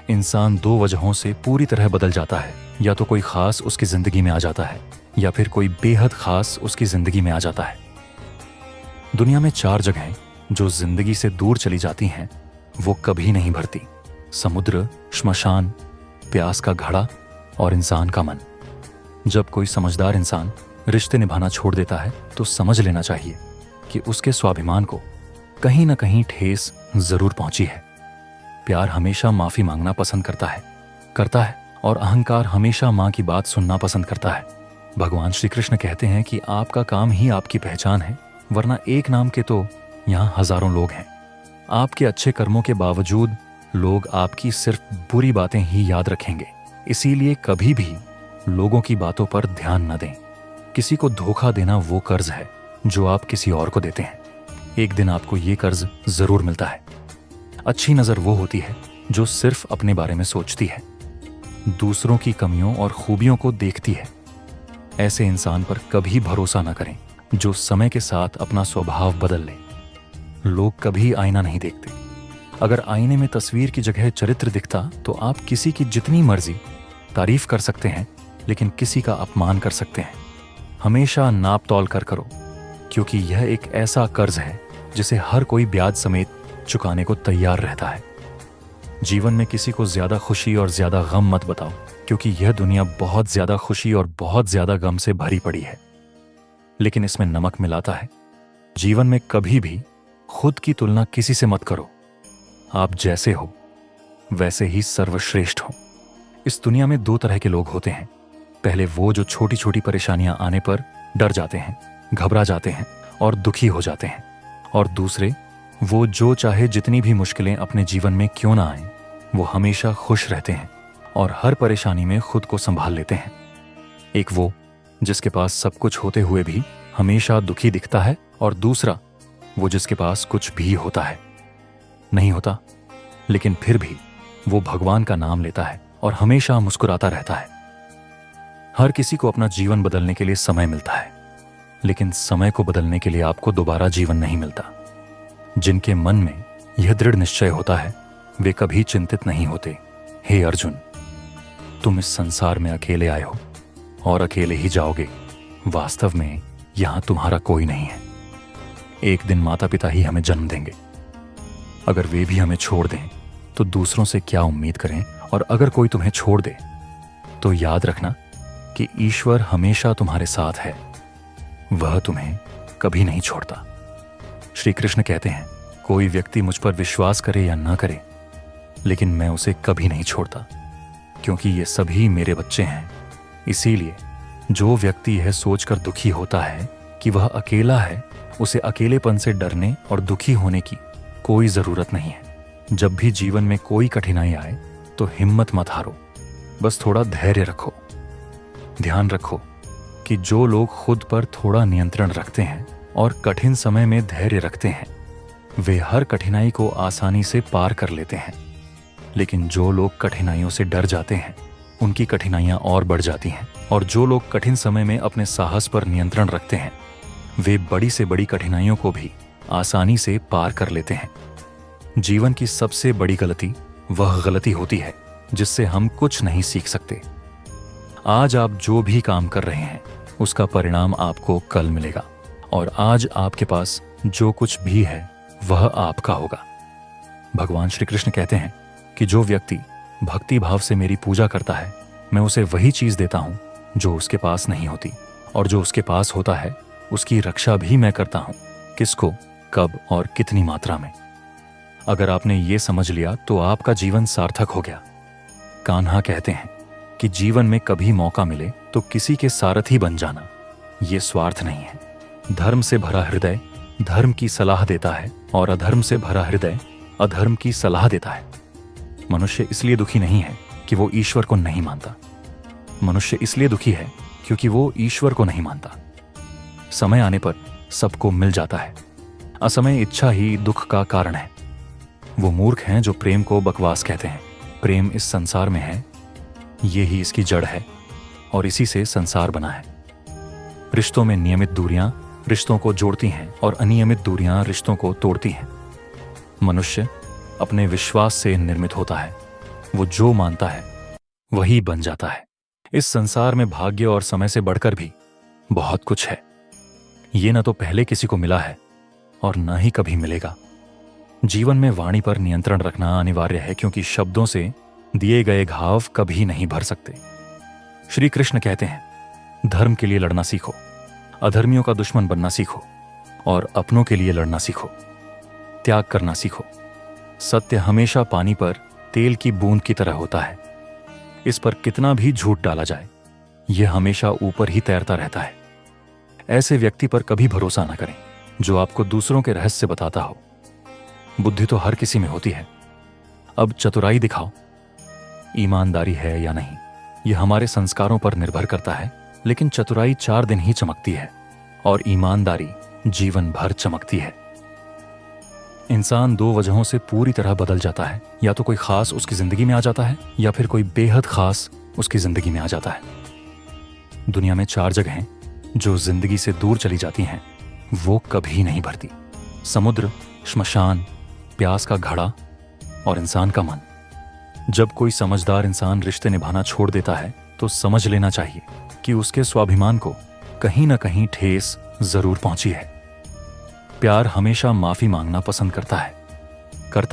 इंसान 2 वजहों से पूरी तरह बदल जाता है, या तो कोई खास उसकी जिंदगी में आ जाता है, या फिर कोई बेहद खास उसकी जिंदगी में आ जाता है। दुनिया में 4 जगहें जो जिंदगी से दूर चली जाती हैं वो कभी नहीं भरती। समुद्र, श्मशान, प्यास का घड़ा और इंसान का मन। जब कोई समझदार इंसान रिश्ते निभाना छोड़ देता है तो समझ लेना चाहिए कि उसके स्वाभिमान को कहीं ना कहीं ठेस जरूर पहुंची है। प्यार हमेशा माफी मांगना पसंद करता है, और अहंकार हमेशा मां की बात सुनना पसंद करता है। भगवान श्री कृष्ण कहते हैं कि आपका काम ही आपकी पहचान है, वरना एक नाम के तो यहाँ हजारों लोग हैं। आपके अच्छे कर्मों के बावजूद लोग आपकी सिर्फ बुरी बातें ही याद रखेंगे। इसीलिए कभी भी लोगों की बातों पर ध्यान न दें। किसी को धोखा देना वो कर्ज है जो आप किसी और को देते हैं। एक दिन आपको ये कर्ज जरूर मिलता है। अच्छी नजर वो होती है जो सिर्फ अपने बारे में सोचती है, दूसरों की कमियों और खूबियों को देखती है। ऐसे इंसान पर कभी भरोसा न करें जो समय के साथ अपना स्वभाव बदल ले। लोग कभी आईना नहीं देखते। अगर आईने में तस्वीर की जगह चरित्र दिखता तो आप किसी की जितनी मर्जी तारीफ कर सकते हैं, लेकिन किसी का अपमान कर सकते हैं। हमेशा नाप तौल कर करो, क्योंकि यह एक ऐसा कर्ज है जिसे हर कोई ब्याज समेत चुकाने को तैयार रहता है। जीवन में किसी को ज्यादा खुशी और ज्यादा गम मत बताओ, क्योंकि यह दुनिया बहुत ज्यादा खुशी और बहुत ज्यादा गम से भरी पड़ी है, लेकिन इसमें नमक मिलाता है। जीवन में कभी भी खुद की तुलना किसी से मत करो। आप जैसे हो वैसे ही सर्वश्रेष्ठ हो। इस दुनिया में 2 तरह के लोग होते हैं। पहले वो जो छोटी छोटी परेशानियां आने पर डर जाते हैं, घबरा जाते हैं और दुखी हो जाते हैं, और दूसरे वो जो चाहे जितनी भी मुश्किलें अपने जीवन में क्यों ना आएं, वो हमेशा खुश रहते हैं और हर परेशानी में खुद को संभाल लेते हैं। एक वो जिसके पास सब कुछ होते हुए भी हमेशा दुखी दिखता है, और दूसरा वो जिसके पास कुछ भी होता है, नहीं होता, लेकिन फिर भी वो भगवान का नाम लेता है और हमेशा मुस्कुराता रहता है। हर किसी को अपना जीवन बदलने के लिए समय मिलता है, लेकिन समय को बदलने के लिए आपको दोबारा जीवन नहीं मिलता। जिनके मन में यह दृढ़ निश्चय होता है वे कभी चिंतित नहीं होते। हे अर्जुन, तुम इस संसार में अकेले आए हो और अकेले ही जाओगे। वास्तव में यहां तुम्हारा कोई नहीं है। एक दिन माता पिता ही हमें जन्म देंगे। अगर वे भी हमें छोड़ दें तो दूसरों से क्या उम्मीद करें, और अगर कोई तुम्हें छोड़ दे तो याद रखना कि ईश्वर हमेशा तुम्हारे साथ है। वह तुम्हें कभी नहीं छोड़ता। श्री कृष्ण कहते हैं, कोई व्यक्ति मुझ पर विश्वास करे या ना करे, लेकिन मैं उसे कभी नहीं छोड़ता, क्योंकि ये सभी मेरे बच्चे हैं। इसीलिए जो व्यक्ति यह सोचकर दुखी होता है कि वह अकेला है, उसे अकेलेपन से डरने और दुखी होने की कोई जरूरत नहीं है। जब भी जीवन में कोई कठिनाई आए तो हिम्मत मत हारो, बस थोड़ा धैर्य रखो। ध्यान रखो कि जो लोग खुद पर थोड़ा नियंत्रण रखते हैं और कठिन समय में धैर्य रखते हैं, वे हर कठिनाई को आसानी से पार कर लेते हैं। लेकिन जो लोग कठिनाइयों से डर जाते हैं, उनकी कठिनाइयां और बढ़ जाती हैं। और जो लोग कठिन समय में अपने साहस पर नियंत्रण रखते हैं, वे बड़ी से बड़ी कठिनाइयों को भी आसानी से पार कर लेते हैं। जीवन की सबसे बड़ी गलती वह गलती होती है जिससे हम कुछ नहीं सीख सकते। आज आप जो भी काम कर रहे हैं उसका परिणाम आपको कल मिलेगा, और आज आपके पास जो कुछ भी है वह आपका होगा। भगवान श्री कृष्ण कहते हैं कि जो व्यक्ति भक्ति भाव से मेरी पूजा करता है, मैं उसे वही चीज देता हूं जो उसके पास नहीं होती, और जो उसके पास होता है उसकी रक्षा भी मैं करता हूं। किसको, कब और कितनी मात्रा में। अगर आपने ये समझ लिया तो आपका जीवन सार्थक हो गया। कान्हा कहते हैं कि जीवन में कभी मौका मिले तो किसी के सारथी बन जाना। ये स्वार्थ नहीं है। धर्म से भरा हृदय धर्म की सलाह देता है, और अधर्म से भरा हृदय अधर्म की सलाह देता है। मनुष्य इसलिए दुखी नहीं है कि वो ईश्वर को नहीं मानता। मनुष्य इसलिए दुखी है क्योंकि वो ईश्वर को नहीं मानता। समय आने पर सबको मिल जाता है। असमय इच्छा ही दुख का कारण है। वो मूर्ख हैं जो प्रेम को बकवास कहते हैं। प्रेम इस संसार में है, ये ही इसकी जड़ है, और इसी से संसार बना है। रिश्तों में नियमित दूरियां रिश्तों को जोड़ती हैं, और अनियमित दूरियां रिश्तों को तोड़ती हैं। मनुष्य अपने विश्वास से निर्मित होता है। वो जो मानता है वही बन जाता है। इस संसार में भाग्य और समय से बढ़कर भी बहुत कुछ है। ये न तो पहले किसी को मिला है और न ही कभी मिलेगा। जीवन में वाणी पर नियंत्रण रखना अनिवार्य है, क्योंकि शब्दों से दिए गए घाव कभी नहीं भर सकते। श्री कृष्ण कहते हैं, धर्म के लिए लड़ना सीखो, अधर्मियों का दुश्मन बनना सीखो, और अपनों के लिए लड़ना सीखो। त्याग करना सीखो। सत्य हमेशा पानी पर तेल की बूंद की तरह होता है। इस पर कितना भी झूठ डाला जाए, यह हमेशा ऊपर ही तैरता रहता है। ऐसे व्यक्ति पर कभी भरोसा न करें जो आपको दूसरों के रहस्य बताता हो। बुद्धि तो हर किसी में होती है, अब चतुराई दिखाओ। ईमानदारी है या नहीं, यह हमारे संस्कारों पर निर्भर करता है, लेकिन चतुराई 4 दिन ही चमकती है और ईमानदारी जीवन भर चमकती है। इंसान 2 वजहों से पूरी तरह बदल जाता है। या तो कोई खास उसकी जिंदगी में आ जाता है, या फिर कोई बेहद खास उसकी जिंदगी में आ जाता है। दुनिया में 4 जगहें जो जिंदगी से दूर चली जाती हैं, वो कभी नहीं भरती। समुद्र, श्मशान, प्यास का घड़ा और इंसान का मन। जब कोई समझदार इंसान रिश्ते निभाना छोड़ देता है तो समझ लेना चाहिए कि उसके स्वाभिमान को कहीं ना कहीं ठेस जरूर पहुंची है। प्यार हमेशा माफी मांगना पसंद करता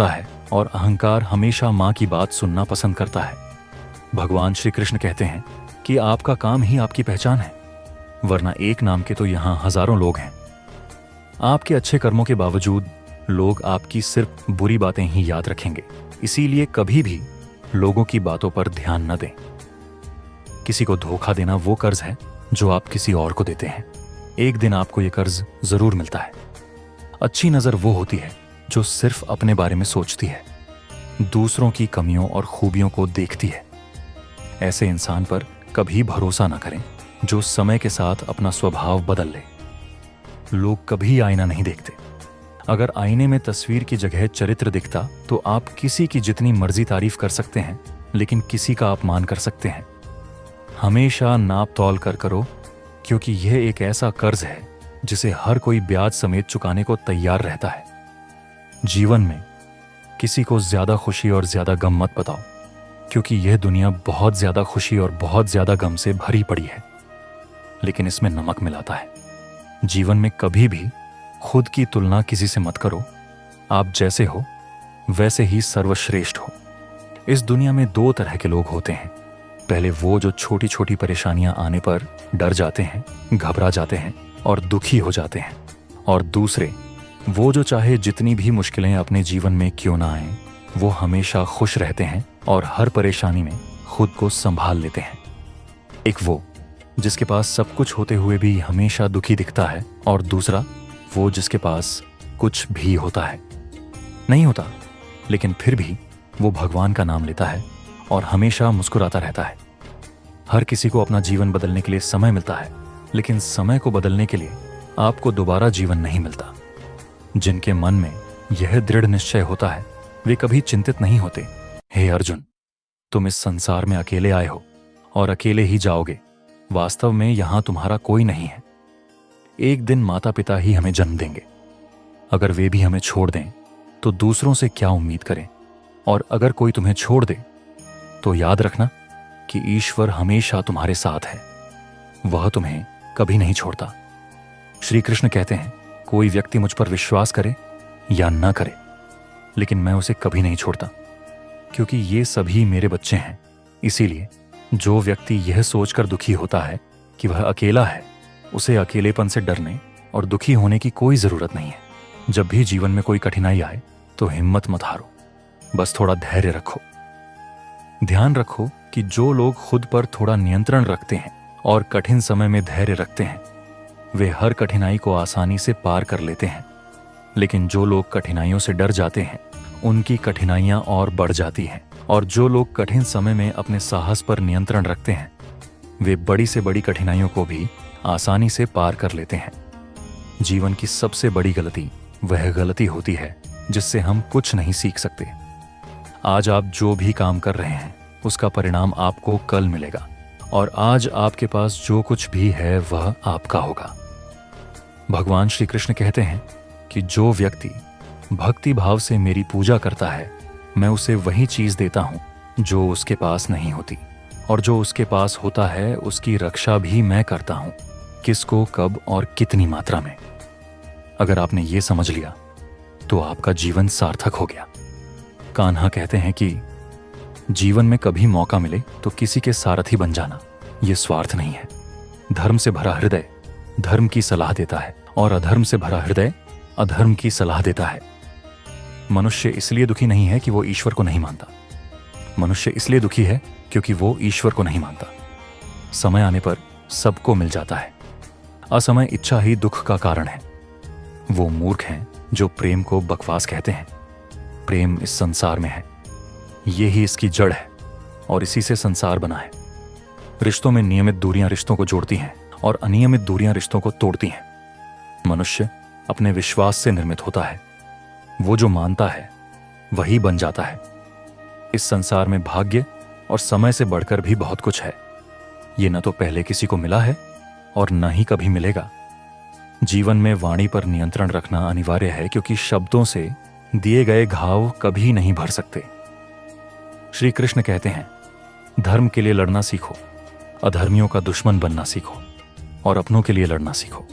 है, और अहंकार हमेशा मां की बात सुनना पसंद करता है। भगवान श्री कृष्ण कहते हैं कि आपका काम ही आपकी पहचान है, वरना एक नाम के तो यहां हजारों लोग हैं। आपके अच्छे कर्मों के बावजूद लोग आपकी सिर्फ बुरी बातें ही याद रखेंगे। इसीलिए कभी भी लोगों की बातों पर ध्यान न दें। किसी को धोखा देना वो कर्ज है जो आप किसी और को देते हैं। एक दिन आपको ये कर्ज जरूर मिलता है। अच्छी नजर वो होती है जो सिर्फ अपने बारे में सोचती है, दूसरों की कमियों और खूबियों को देखती है। ऐसे इंसान पर कभी भरोसा न करें जो समय के साथ अपना स्वभाव बदल ले। लोग कभी आईना नहीं देखते। अगर आईने में तस्वीर की जगह चरित्र दिखता तो आप किसी की जितनी मर्जी तारीफ कर सकते हैं, लेकिन किसी का अपमान कर सकते हैं। हमेशा नाप तौल कर करो, क्योंकि यह एक ऐसा कर्ज है जिसे हर कोई ब्याज समेत चुकाने को तैयार रहता है। जीवन में किसी को ज्यादा खुशी और ज्यादा गम मत बताओ, क्योंकि यह दुनिया बहुत ज्यादा खुशी और बहुत ज्यादा गम से भरी पड़ी है, लेकिन इसमें नमक मिलाता है। जीवन में कभी भी खुद की तुलना किसी से मत करो। आप जैसे हो वैसे ही सर्वश्रेष्ठ हो। इस दुनिया में दो तरह के लोग होते हैं। पहले वो जो छोटी छोटी परेशानियां आने पर डर जाते हैं, घबरा जाते हैं और दुखी हो जाते हैं, और दूसरे वो जो चाहे जितनी भी मुश्किलें अपने जीवन में क्यों ना आएं, वो हमेशा खुश रहते हैं और हर परेशानी में खुद को संभाल लेते हैं। एक वो जिसके पास सब कुछ होते हुए भी हमेशा दुखी दिखता है, और दूसरा वो जिसके पास कुछ भी होता है, नहीं होता, लेकिन फिर भी वो भगवान का नाम लेता है और हमेशा मुस्कुराता रहता है। हर किसी को अपना जीवन बदलने के लिए समय मिलता है, लेकिन समय को बदलने के लिए आपको दोबारा जीवन नहीं मिलता। जिनके मन में यह दृढ़ निश्चय होता है वे कभी चिंतित नहीं होते। हे अर्जुन, तुम इस संसार में अकेले आए हो और अकेले ही जाओगे। वास्तव में यहां तुम्हारा कोई नहीं है। एक दिन माता पिता ही हमें जन्म देंगे। अगर वे भी हमें छोड़ दें तो दूसरों से क्या उम्मीद करें? और अगर कोई तुम्हें छोड़ दे तो याद रखना कि ईश्वर हमेशा तुम्हारे साथ है। वह तुम्हें कभी नहीं छोड़ता। श्री कृष्ण कहते हैं, कोई व्यक्ति मुझ पर विश्वास करे या न करे, लेकिन मैं उसे कभी नहीं छोड़ता, क्योंकि ये सभी मेरे बच्चे हैं। इसीलिए जो व्यक्ति यह सोचकर दुखी होता है कि वह अकेला है, उसे अकेलेपन से डरने और दुखी होने की कोई जरूरत नहीं है। जब भी जीवन में कोई कठिनाई आए तो हिम्मत मत हारो, बस थोड़ा धैर्य रखो। ध्यान रखो कि जो लोग खुद पर थोड़ा नियंत्रण रखते हैं और कठिन समय में धैर्य रखते हैं, वे हर कठिनाई को आसानी से पार कर लेते हैं। लेकिन जो लोग कठिनाइयों से डर जाते हैं, उनकी कठिनाइयां और बढ़ जाती हैं। और जो लोग कठिन समय में अपने साहस पर नियंत्रण रखते हैं, वे बड़ी से बड़ी कठिनाइयों को भी आसानी से पार कर लेते हैं। जीवन की सबसे बड़ी गलती वह गलती होती है जिससे हम कुछ नहीं सीख सकते। आज आप जो भी काम कर रहे हैं उसका परिणाम आपको कल मिलेगा, और आज आपके पास जो कुछ भी है वह आपका होगा। भगवान श्री कृष्ण कहते हैं कि जो व्यक्ति भक्ति भाव से मेरी पूजा करता है, मैं उसे वही चीज देता हूं जो उसके पास नहीं होती, और जो उसके पास होता है उसकी रक्षा भी मैं करता हूं, किसको, कब और कितनी मात्रा में। अगर आपने ये समझ लिया तो आपका जीवन सार्थक हो गया। कान्हा कहते हैं कि जीवन में कभी मौका मिले तो किसी के सारथी बन जाना, यह स्वार्थ नहीं है। धर्म से भरा हृदय धर्म की सलाह देता है, और अधर्म से भरा हृदय अधर्म की सलाह देता है। मनुष्य इसलिए दुखी नहीं है कि वो ईश्वर को नहीं मानता। मनुष्य इसलिए दुखी है क्योंकि वो ईश्वर को नहीं मानता। समय आने पर सबको मिल जाता है। असमय इच्छा ही दुख का कारण है। वो मूर्ख हैं जो प्रेम को बकवास कहते हैं। प्रेम इस संसार में है, ये ही इसकी जड़ है, और इसी से संसार बना है। रिश्तों में नियमित दूरियां रिश्तों को जोड़ती हैं और अनियमित दूरियां रिश्तों को तोड़ती हैं। मनुष्य अपने विश्वास से निर्मित होता है। वो जो मानता है वही बन जाता है। इस संसार में भाग्य और समय से बढ़कर भी बहुत कुछ है। ये न तो पहले किसी को मिला है और न ही कभी मिलेगा। जीवन में वाणी पर नियंत्रण रखना अनिवार्य है, क्योंकि शब्दों से दिए गए घाव कभी नहीं भर सकते। श्री कृष्ण कहते हैं, धर्म के लिए लड़ना सीखो, अधर्मियों का दुश्मन बनना सीखो, और अपनों के लिए लड़ना सीखो।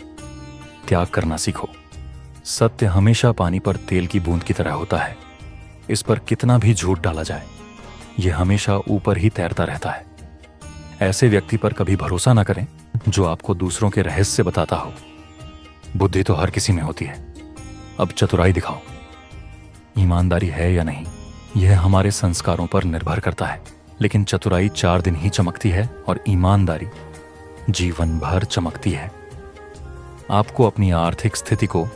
त्याग करना सीखो। सत्य हमेशा पानी पर तेल की बूंद की तरह होता है। इस पर कितना भी झूठ डाला जाए, यह हमेशा ऊपर ही तैरता रहता है। ऐसे व्यक्ति पर कभी भरोसा ना करें जो आपको दूसरों के रहस्य बताता हो। बुद्धि तो हर किसी में होती है, अब चतुराई दिखाओ। ईमानदारी है या नहीं, यह हमारे संस्कारों पर निर्भर करता है, लेकिन चतुराई 4 दिन ही चमकती है और ईमानदारी जीवन भर चमकती है। आपको अपनी आर्थिक स्थिति को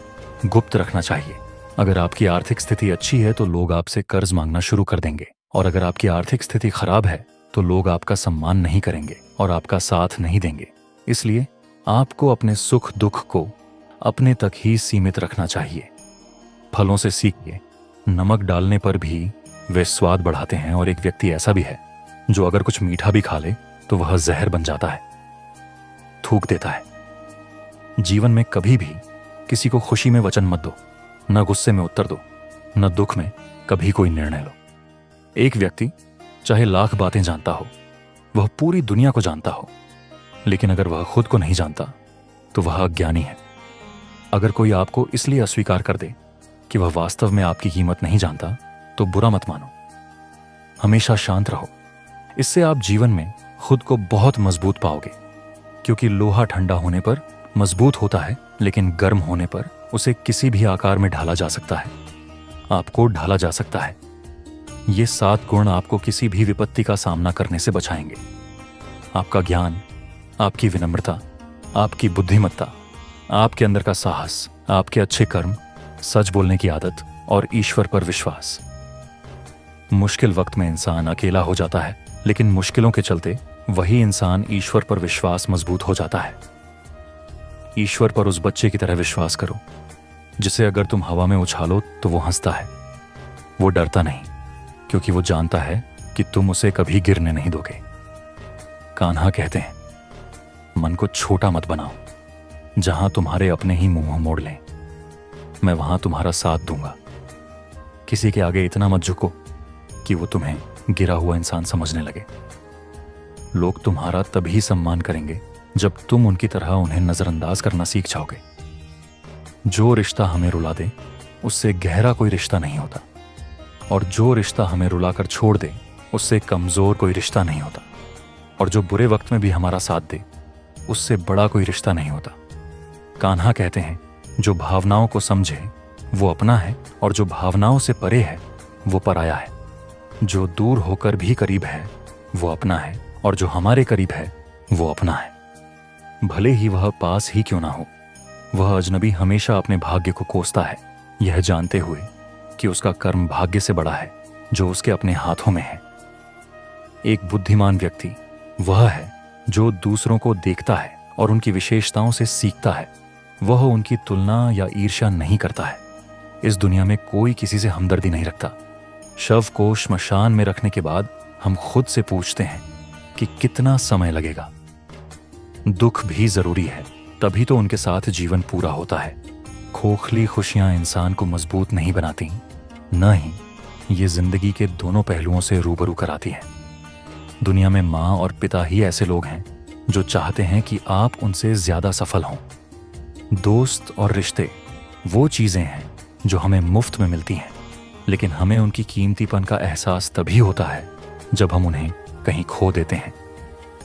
गुप्त रखना चाहिए। अगर आपकी आर्थिक स्थिति अच्छी है तो लोग आपसे कर्ज मांगना शुरू कर देंगे, और अगर आपकी आर्थिक स्थिति खराब है तो लोग आपका सम्मान नहीं करेंगे और आपका साथ नहीं देंगे। इसलिए आपको अपने सुख दुख को अपने तक ही सीमित रखना चाहिए। फलों से सीखिए, नमक डालने पर भी वे स्वाद बढ़ाते हैं, और एक व्यक्ति ऐसा भी है जो अगर कुछ मीठा भी खा ले तो वह जहर बन जाता है, थूक देता है। जीवन में कभी भी किसी को खुशी में वचन मत दो, न गुस्से में उत्तर दो, न दुख में कभी कोई निर्णय लो। एक व्यक्ति चाहे लाख बातें जानता हो, वह पूरी दुनिया को जानता हो, लेकिन अगर वह खुद को नहीं जानता तो वह अज्ञानी है। अगर कोई आपको इसलिए अस्वीकार कर दे कि वह वास्तव में आपकी कीमत नहीं जानता, तो बुरा मत मानो। हमेशा शांत रहो। इससे आप जीवन में खुद को बहुत मजबूत पाओगे, क्योंकि लोहा ठंडा होने पर मजबूत होता है, लेकिन गर्म होने पर उसे किसी भी आकार में ढाला जा सकता है। आपको ढाला जा सकता है। ये 7 गुण आपको किसी भी विपत्ति का सामना करने से बचाएंगे। आपका ज्ञान, आपकी विनम्रता, आपकी बुद्धिमत्ता, आपके अंदर का साहस, आपके अच्छे कर्म, सच बोलने की आदत और ईश्वर पर विश्वास। मुश्किल वक्त में इंसान अकेला हो जाता है, लेकिन मुश्किलों के चलते वही इंसान ईश्वर पर विश्वास मजबूत हो जाता है। ईश्वर पर उस बच्चे की तरह विश्वास करो जिसे अगर तुम हवा में उछालो तो वो हंसता है। वो डरता नहीं, क्योंकि वो जानता है कि तुम उसे कभी गिरने नहीं दोगे। कान्हा कहते हैं, मन को छोटा मत बनाओ। जहां तुम्हारे अपने ही मुंह मोड़ लें, मैं वहां तुम्हारा साथ दूंगा। किसी के आगे इतना मत झुको कि वो तुम्हें गिरा हुआ इंसान समझने लगे। लोग तुम्हारा तभी सम्मान करेंगे जब तुम उनकी तरह उन्हें नजरअंदाज करना सीख जाओगे। जो रिश्ता हमें रुला दे, उससे गहरा कोई रिश्ता नहीं होता, और जो रिश्ता हमें रुलाकर छोड़ दे, उससे कमजोर कोई रिश्ता नहीं होता। और जो बुरे वक्त में भी हमारा साथ दे, उससे बड़ा कोई रिश्ता नहीं होता। कान्हा कहते हैं, जो भावनाओं को समझे वो अपना है, और जो भावनाओं से परे है वो पराया है। जो दूर होकर भी करीब है वो अपना है, और जो हमारे करीब है वो अपना है। भले ही वह पास ही क्यों ना हो, वह अजनबी हमेशा अपने भाग्य को कोसता है, यह जानते हुए कि उसका कर्म भाग्य से बड़ा है जो उसके अपने हाथों में है। एक बुद्धिमान व्यक्ति वह है जो दूसरों को देखता है और उनकी विशेषताओं से सीखता है। वह उनकी तुलना या ईर्ष्या नहीं करता है। इस दुनिया में कोई किसी से हमदर्दी नहीं रखता। शव को श्मशान में रखने के बाद हम खुद से पूछते हैं कि कितना समय लगेगा। दुख भी जरूरी है, तभी तो उनके साथ जीवन पूरा होता है। खोखली खुशियां इंसान को मजबूत नहीं बनाती, न ही ये जिंदगी के दोनों पहलुओं से रूबरू कराती है। दुनिया में माँ और पिता ही ऐसे लोग हैं जो चाहते हैं कि आप उनसे ज्यादा सफल हों। दोस्त और रिश्ते वो चीजें हैं जो हमें मुफ्त में मिलती हैं, लेकिन हमें उनकी कीमतीपन का एहसास तभी होता है जब हम उन्हें कहीं खो देते हैं।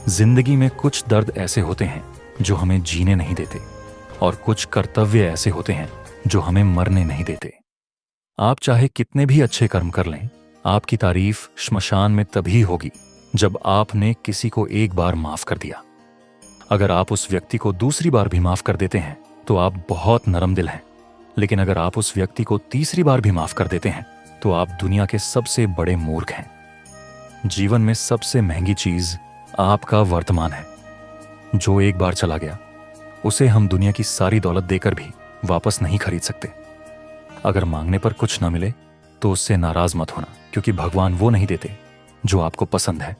जिंदगी में कुछ दर्द ऐसे होते हैं जो हमें जीने नहीं देते, और कुछ कर्तव्य ऐसे होते हैं जो हमें मरने नहीं देते। आप चाहे कितने भी अच्छे कर्म कर लें, आपकी तारीफ श्मशान में तभी होगी जब आपने किसी को एक बार माफ कर दिया। अगर आप उस व्यक्ति को दूसरी बार भी माफ कर देते हैं तो आप बहुत नरम दिल हैं, लेकिन अगर आप उस व्यक्ति को तीसरी बार भी माफ कर देते हैं तो आप दुनिया के सबसे बड़े मूर्ख हैं। जीवन में सबसे महंगी चीज आपका वर्तमान है। जो एक बार चला गया, उसे हम दुनिया की सारी दौलत देकर भी वापस नहीं खरीद सकते। अगर मांगने पर कुछ ना मिले तो उससे नाराज मत होना, क्योंकि भगवान वो नहीं देते जो आपको पसंद है,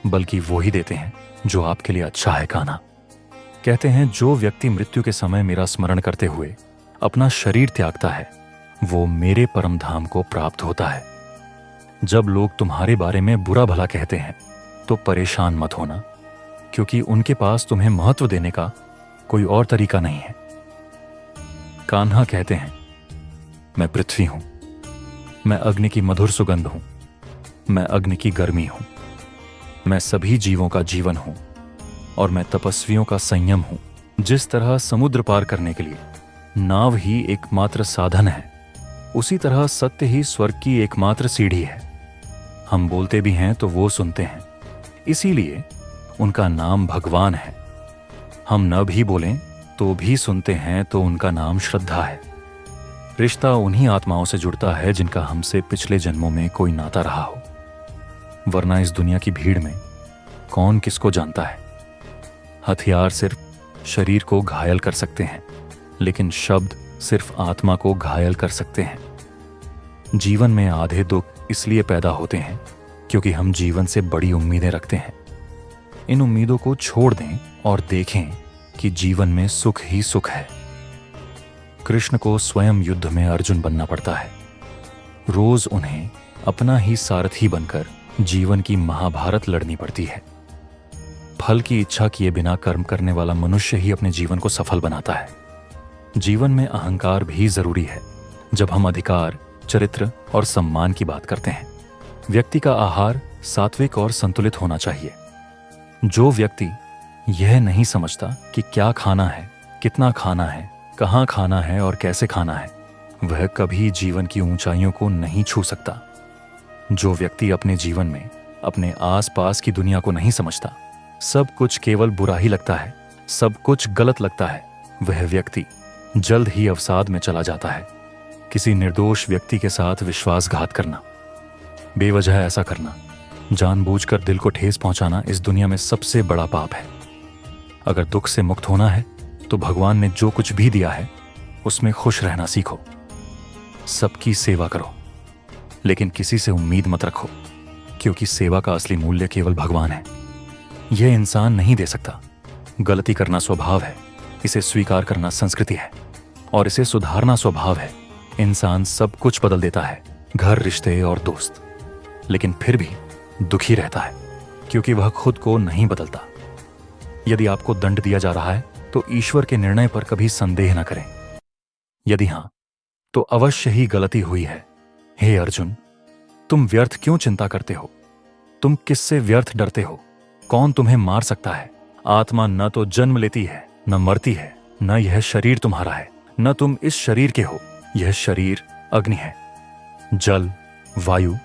बल्कि वो ही देते हैं जो आपके लिए अच्छा है। कान्हा कहते हैं, जो व्यक्ति मृत्यु के समय मेरा स्मरण करते हुए अपना शरीर त्यागता है, वो मेरे परम धाम को प्राप्त होता है। जब लोग तुम्हारे बारे में बुरा भला कहते हैं तो परेशान मत होना, क्योंकि उनके पास तुम्हें महत्व देने का कोई और तरीका नहीं है। कान्हा कहते हैं, मैं पृथ्वी हूं, मैं अग्नि की मधुर सुगंध हूं, मैं अग्नि की गर्मी हूं, मैं सभी जीवों का जीवन हूं, और मैं तपस्वियों का संयम हूं। जिस तरह समुद्र पार करने के लिए नाव ही एकमात्र साधन है, उसी तरह सत्य ही स्वर्ग की एकमात्र सीढ़ी है। हम बोलते भी हैं तो वो सुनते हैं, इसीलिए उनका नाम भगवान है। हम न भी बोलें तो भी सुनते हैं, तो उनका नाम श्रद्धा है। रिश्ता उन्हीं आत्माओं से जुड़ता है जिनका हमसे पिछले जन्मों में कोई नाता रहा हो, वरना इस दुनिया की भीड़ में कौन किसको जानता है। हथियार सिर्फ शरीर को घायल कर सकते हैं, लेकिन शब्द सिर्फ आत्मा को घायल कर सकते हैं। जीवन में आधे दुख इसलिए पैदा होते हैं क्योंकि हम जीवन से बड़ी उम्मीदें रखते हैं। इन उम्मीदों को छोड़ दें और देखें कि जीवन में सुख ही सुख है। कृष्ण को स्वयं युद्ध में अर्जुन बनना पड़ता है। रोज उन्हें अपना ही सारथी बनकर जीवन की महाभारत लड़नी पड़ती है। फल की इच्छा किए बिना कर्म करने वाला मनुष्य ही अपने जीवन को सफल बनाता है। जीवन में अहंकार भी जरूरी है जब हम अधिकार, चरित्र और सम्मान की बात करते हैं। व्यक्ति का आहार सात्विक और संतुलित होना चाहिए। जो व्यक्ति यह नहीं समझता कि क्या खाना है, कितना खाना है, कहाँ खाना है और कैसे खाना है, वह कभी जीवन की ऊंचाइयों को नहीं छू सकता। जो व्यक्ति अपने जीवन में अपने आसपास की दुनिया को नहीं समझता, सब कुछ केवल बुरा ही लगता है, सब कुछ गलत लगता है, वह व्यक्ति जल्द ही अवसाद में चला जाता है। किसी निर्दोष व्यक्ति के साथ विश्वासघात करना, बेवजह ऐसा करना, जानबूझकर दिल को ठेस पहुंचाना इस दुनिया में सबसे बड़ा पाप है। अगर दुख से मुक्त होना है तो भगवान ने जो कुछ भी दिया है उसमें खुश रहना सीखो। सबकी सेवा करो, लेकिन किसी से उम्मीद मत रखो, क्योंकि सेवा का असली मूल्य केवल भगवान है। यह इंसान नहीं दे सकता। गलती करना स्वभाव है, इसे स्वीकार करना संस्कृति है और इसे सुधारना स्वभाव है। इंसान सब कुछ बदल देता है, घर, रिश्ते और दोस्त, लेकिन फिर भी दुखी रहता है क्योंकि वह खुद को नहीं बदलता। यदि आपको दंड दिया जा रहा है तो ईश्वर के निर्णय पर कभी संदेह न करें। यदि हां, तो अवश्य ही गलती हुई है। हे अर्जुन, तुम व्यर्थ क्यों चिंता करते हो? तुम किससे व्यर्थ डरते हो? कौन तुम्हें मार सकता है? आत्मा न तो जन्म लेती है, न मरती है, न यह शरीर तुम्हारा है, न तुम इस शरीर के हो। यह शरीर अग्नि है। जल, वायु,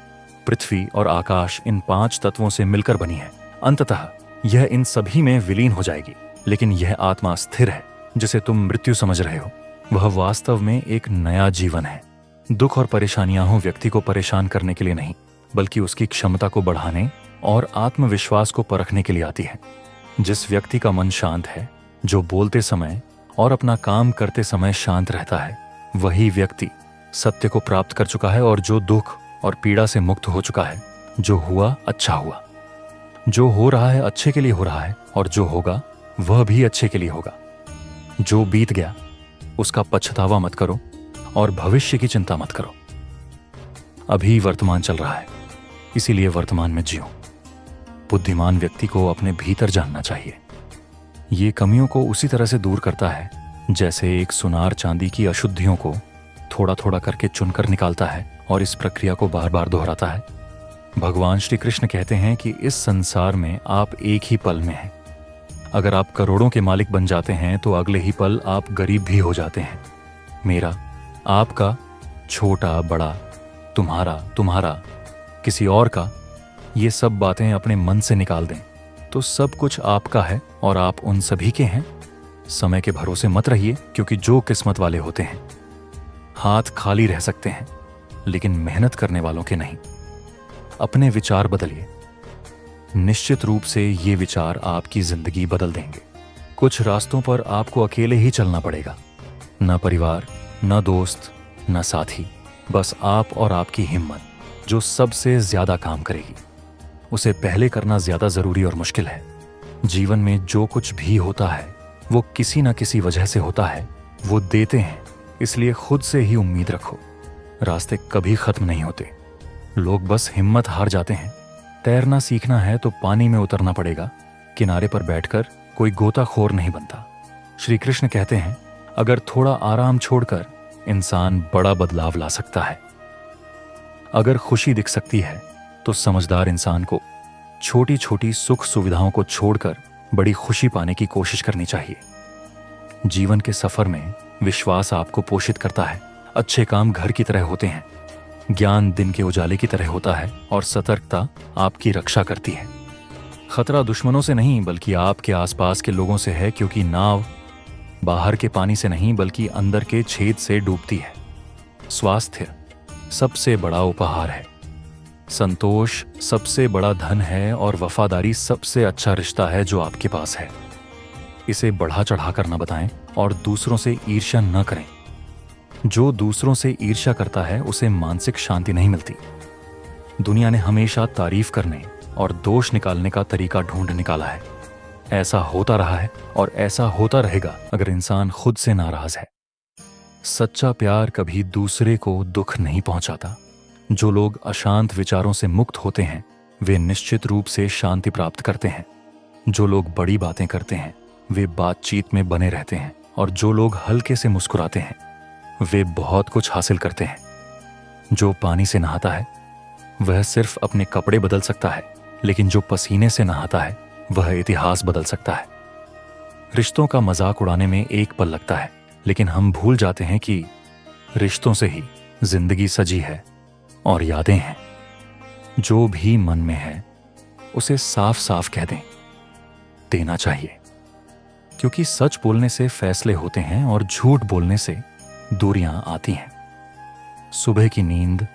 पृथ्वी और आकाश इन 5 तत्वों से मिलकर बनी है। अंततः यह इन सभी में विलीन हो जाएगी, लेकिन यह आत्मा स्थिर है जिसे तुम मृत्यु समझ रहे हो। वह वास्तव में एक नया जीवन है। दुख और परेशानियां हो व्यक्ति को परेशान करने के लिए नहीं, बल्कि उसकी क्षमता को बढ़ाने और आत्मविश्वास को परखने के लिए आती है। जिस व्यक्ति का मन शांत है, जो बोलते समय और अपना काम करते समय शांत रहता है, वही व्यक्ति सत्य को प्राप्त कर चुका है और जो दुख और पीड़ा से मुक्त हो चुका है। जो हुआ अच्छा हुआ, जो हो रहा है अच्छे के लिए हो रहा है और जो होगा वह भी अच्छे के लिए होगा। जो बीत गया उसका पछतावा मत करो और भविष्य की चिंता मत करो। अभी वर्तमान चल रहा है, इसीलिए वर्तमान में जियो। बुद्धिमान व्यक्ति को अपने भीतर जानना चाहिए। ये कमियों को उसी तरह से दूर करता है जैसे एक सुनार चांदी की अशुद्धियों को थोड़ा थोड़ा करके चुनकर निकालता है और इस प्रक्रिया को बार बार दोहराता है। भगवान श्री कृष्ण कहते हैं कि इस संसार में आप एक ही पल में हैं। अगर आप करोड़ों के मालिक बन जाते हैं तो अगले ही पल आप गरीब भी हो जाते हैं। मेरा, आपका, छोटा, बड़ा, तुम्हारा, तुम्हारा, किसी और का, ये सब बातें अपने मन से निकाल दें तो सब कुछ आपका है और आप उन सभी के हैं। समय के भरोसे मत रहिए, क्योंकि जो किस्मत वाले होते हैं हाथ खाली रह सकते हैं, लेकिन मेहनत करने वालों के नहीं। अपने विचार बदलिए। निश्चित रूप से ये विचार आपकी जिंदगी बदल देंगे। कुछ रास्तों पर आपको अकेले ही चलना पड़ेगा। न परिवार, न दोस्त, न साथी, बस आप और आपकी हिम्मत, जो सबसे ज्यादा काम करेगी। उसे पहले करना ज्यादा जरूरी और मुश्किल है। जीवन में जो कुछ भी होता है वो किसी न किसी वजह से होता है। वो देते हैं, इसलिए खुद से ही उम्मीद रखो। रास्ते कभी खत्म नहीं होते, लोग बस हिम्मत हार जाते हैं। तैरना सीखना है तो पानी में उतरना पड़ेगा, किनारे पर बैठकर कोई गोताखोर नहीं बनता। श्री कृष्ण कहते हैं, अगर थोड़ा आराम छोड़कर इंसान बड़ा बदलाव ला सकता है। अगर खुशी दिख सकती है तो समझदार इंसान को छोटी छोटी सुख सुविधाओं को छोड़कर बड़ी खुशी पाने की कोशिश करनी चाहिए। जीवन के सफर में विश्वास आपको पोषित करता है। अच्छे काम घर की तरह होते हैं, ज्ञान दिन के उजाले की तरह होता है और सतर्कता आपकी रक्षा करती है। खतरा दुश्मनों से नहीं बल्कि आपके आसपास के लोगों से है, क्योंकि नाव बाहर के पानी से नहीं बल्कि अंदर के छेद से डूबती है। स्वास्थ्य सबसे बड़ा उपहार है, संतोष सबसे बड़ा धन है और वफादारी सबसे अच्छा रिश्ता है जो आपके पास है। इसे बढ़ा चढ़ा कर न बताएं और दूसरों से ईर्ष्या न करें। जो दूसरों से ईर्ष्या करता है उसे मानसिक शांति नहीं मिलती। दुनिया ने हमेशा तारीफ करने और दोष निकालने का तरीका ढूंढ निकाला है। ऐसा होता रहा है और ऐसा होता रहेगा अगर इंसान खुद से नाराज है। सच्चा प्यार कभी दूसरे को दुख नहीं पहुंचाता। जो लोग अशांत विचारों से मुक्त होते हैं वे निश्चित रूप से शांति प्राप्त करते हैं। जो लोग बड़ी बातें करते हैं वे बातचीत में बने रहते हैं, और जो लोग हल्के से मुस्कुराते हैं वे बहुत कुछ हासिल करते हैं। जो पानी से नहाता है वह सिर्फ अपने कपड़े बदल सकता है, लेकिन जो पसीने से नहाता है वह इतिहास बदल सकता है। रिश्तों का मजाक उड़ाने में एक पल लगता है, लेकिन हम भूल जाते हैं कि रिश्तों से ही जिंदगी सजी है और यादें हैं। जो भी मन में है उसे साफ साफ कह देना चाहिए, क्योंकि सच बोलने से फैसले होते हैं और झूठ बोलने से दूरियां आती हैं। सुबह की नींद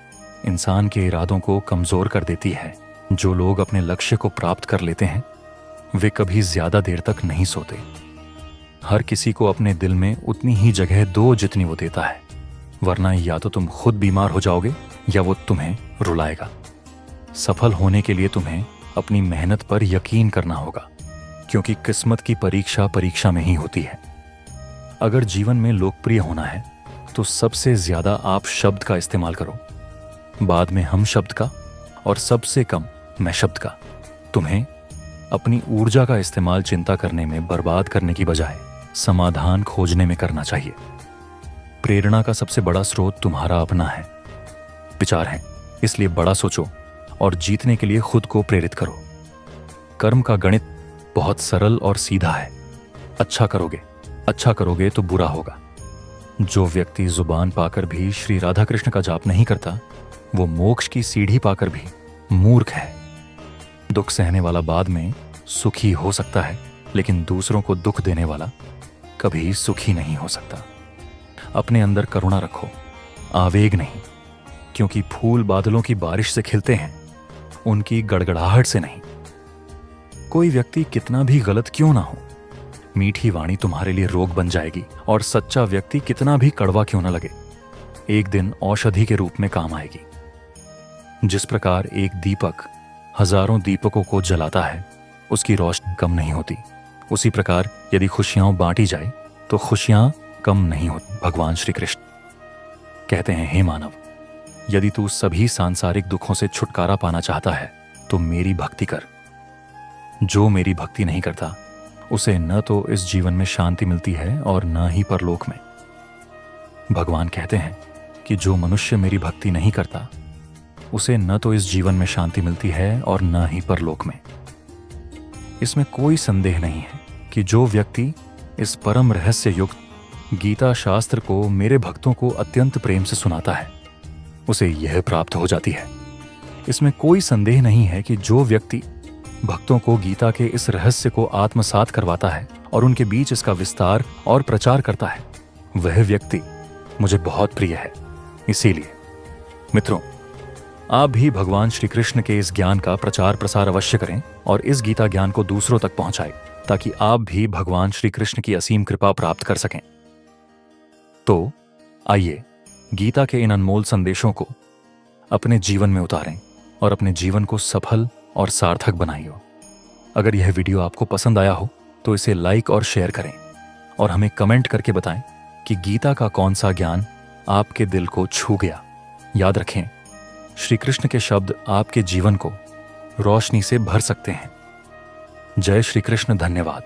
इंसान के इरादों को कमजोर कर देती है। जो लोग अपने लक्ष्य को प्राप्त कर लेते हैं वे कभी ज्यादा देर तक नहीं सोते। हर किसी को अपने दिल में उतनी ही जगह दो जितनी वो देता है, वरना या तो तुम खुद बीमार हो जाओगे या वो तुम्हें रुलाएगा। सफल होने के लिए तुम्हें अपनी मेहनत पर यकीन करना होगा, क्योंकि किस्मत की परीक्षा परीक्षा में ही होती है। अगर जीवन में लोकप्रिय होना है तो सबसे ज्यादा आप शब्द का इस्तेमाल करो, बाद में हम शब्द का, और सबसे कम मैं शब्द का। तुम्हें अपनी ऊर्जा का इस्तेमाल चिंता करने में बर्बाद करने की बजाय समाधान खोजने में करना चाहिए। प्रेरणा का सबसे बड़ा स्रोत तुम्हारा अपना है। विचार है, इसलिए बड़ा सोचो और जीतने के लिए खुद को प्रेरित करो। कर्म का गणित बहुत सरल और सीधा है। अच्छा करोगे तो बुरा होगा। जो व्यक्ति जुबान पाकर भी श्री राधा कृष्ण का जाप नहीं करता वो मोक्ष की सीढ़ी पाकर भी मूर्ख है। दुख सहने वाला बाद में सुखी हो सकता है, लेकिन दूसरों को दुख देने वाला कभी सुखी नहीं हो सकता। अपने अंदर करुणा रखो, आवेग नहीं, क्योंकि फूल बादलों की बारिश से खिलते हैं, उनकी गड़गड़ाहट से नहीं। कोई व्यक्ति कितना भी गलत क्यों ना हो, मीठी वाणी तुम्हारे लिए रोग बन जाएगी, और सच्चा व्यक्ति कितना भी कड़वा क्यों ना लगे, एक दिन औषधि के रूप में काम आएगी। जिस प्रकार एक दीपक हजारों दीपकों को जलाता है, उसकी रोशनी कम नहीं होती, उसी प्रकार यदि खुशियां बांटी जाए तो खुशियां कम नहीं होती। भगवान श्री कृष्ण कहते हैं, हे मानव, यदि तू सभी सांसारिक दुखों से छुटकारा पाना चाहता है तो मेरी भक्ति कर। जो मेरी भक्ति नहीं करता उसे न तो इस जीवन में शांति मिलती है और न ही परलोक में। भगवान कहते हैं कि जो मनुष्य मेरी भक्ति नहीं करता उसे न तो इस जीवन में शांति मिलती है और न ही परलोक में। इसमें कोई संदेह नहीं है कि जो व्यक्ति इस परम रहस्य युक्त गीता शास्त्र को मेरे भक्तों को अत्यंत प्रेम से सुनाता है उसे यह प्राप्त हो जाती है। इसमें कोई संदेह नहीं है कि जो व्यक्ति भक्तों को गीता के इस रहस्य को आत्मसात करवाता है और उनके बीच इसका विस्तार और प्रचार करता है, वह व्यक्ति मुझे बहुत प्रिय है। इसीलिए मित्रों, आप भी भगवान श्री कृष्ण के इस ज्ञान का प्रचार प्रसार अवश्य करें और इस गीता ज्ञान को दूसरों तक पहुंचाएं, ताकि आप भी भगवान श्री कृष्ण की असीम कृपा प्राप्त कर सकें। तो आइए गीता के इन अनमोल संदेशों को अपने जीवन में उतारें और अपने जीवन को सफल और सार्थक बनाइए। अगर यह वीडियो आपको पसंद आया हो तो इसे लाइक और शेयर करें और हमें कमेंट करके बताएं कि गीता का कौन सा ज्ञान आपके दिल को छू गया। याद रखें, श्री कृष्ण के शब्द आपके जीवन को रोशनी से भर सकते हैं। जय श्री कृष्ण। धन्यवाद।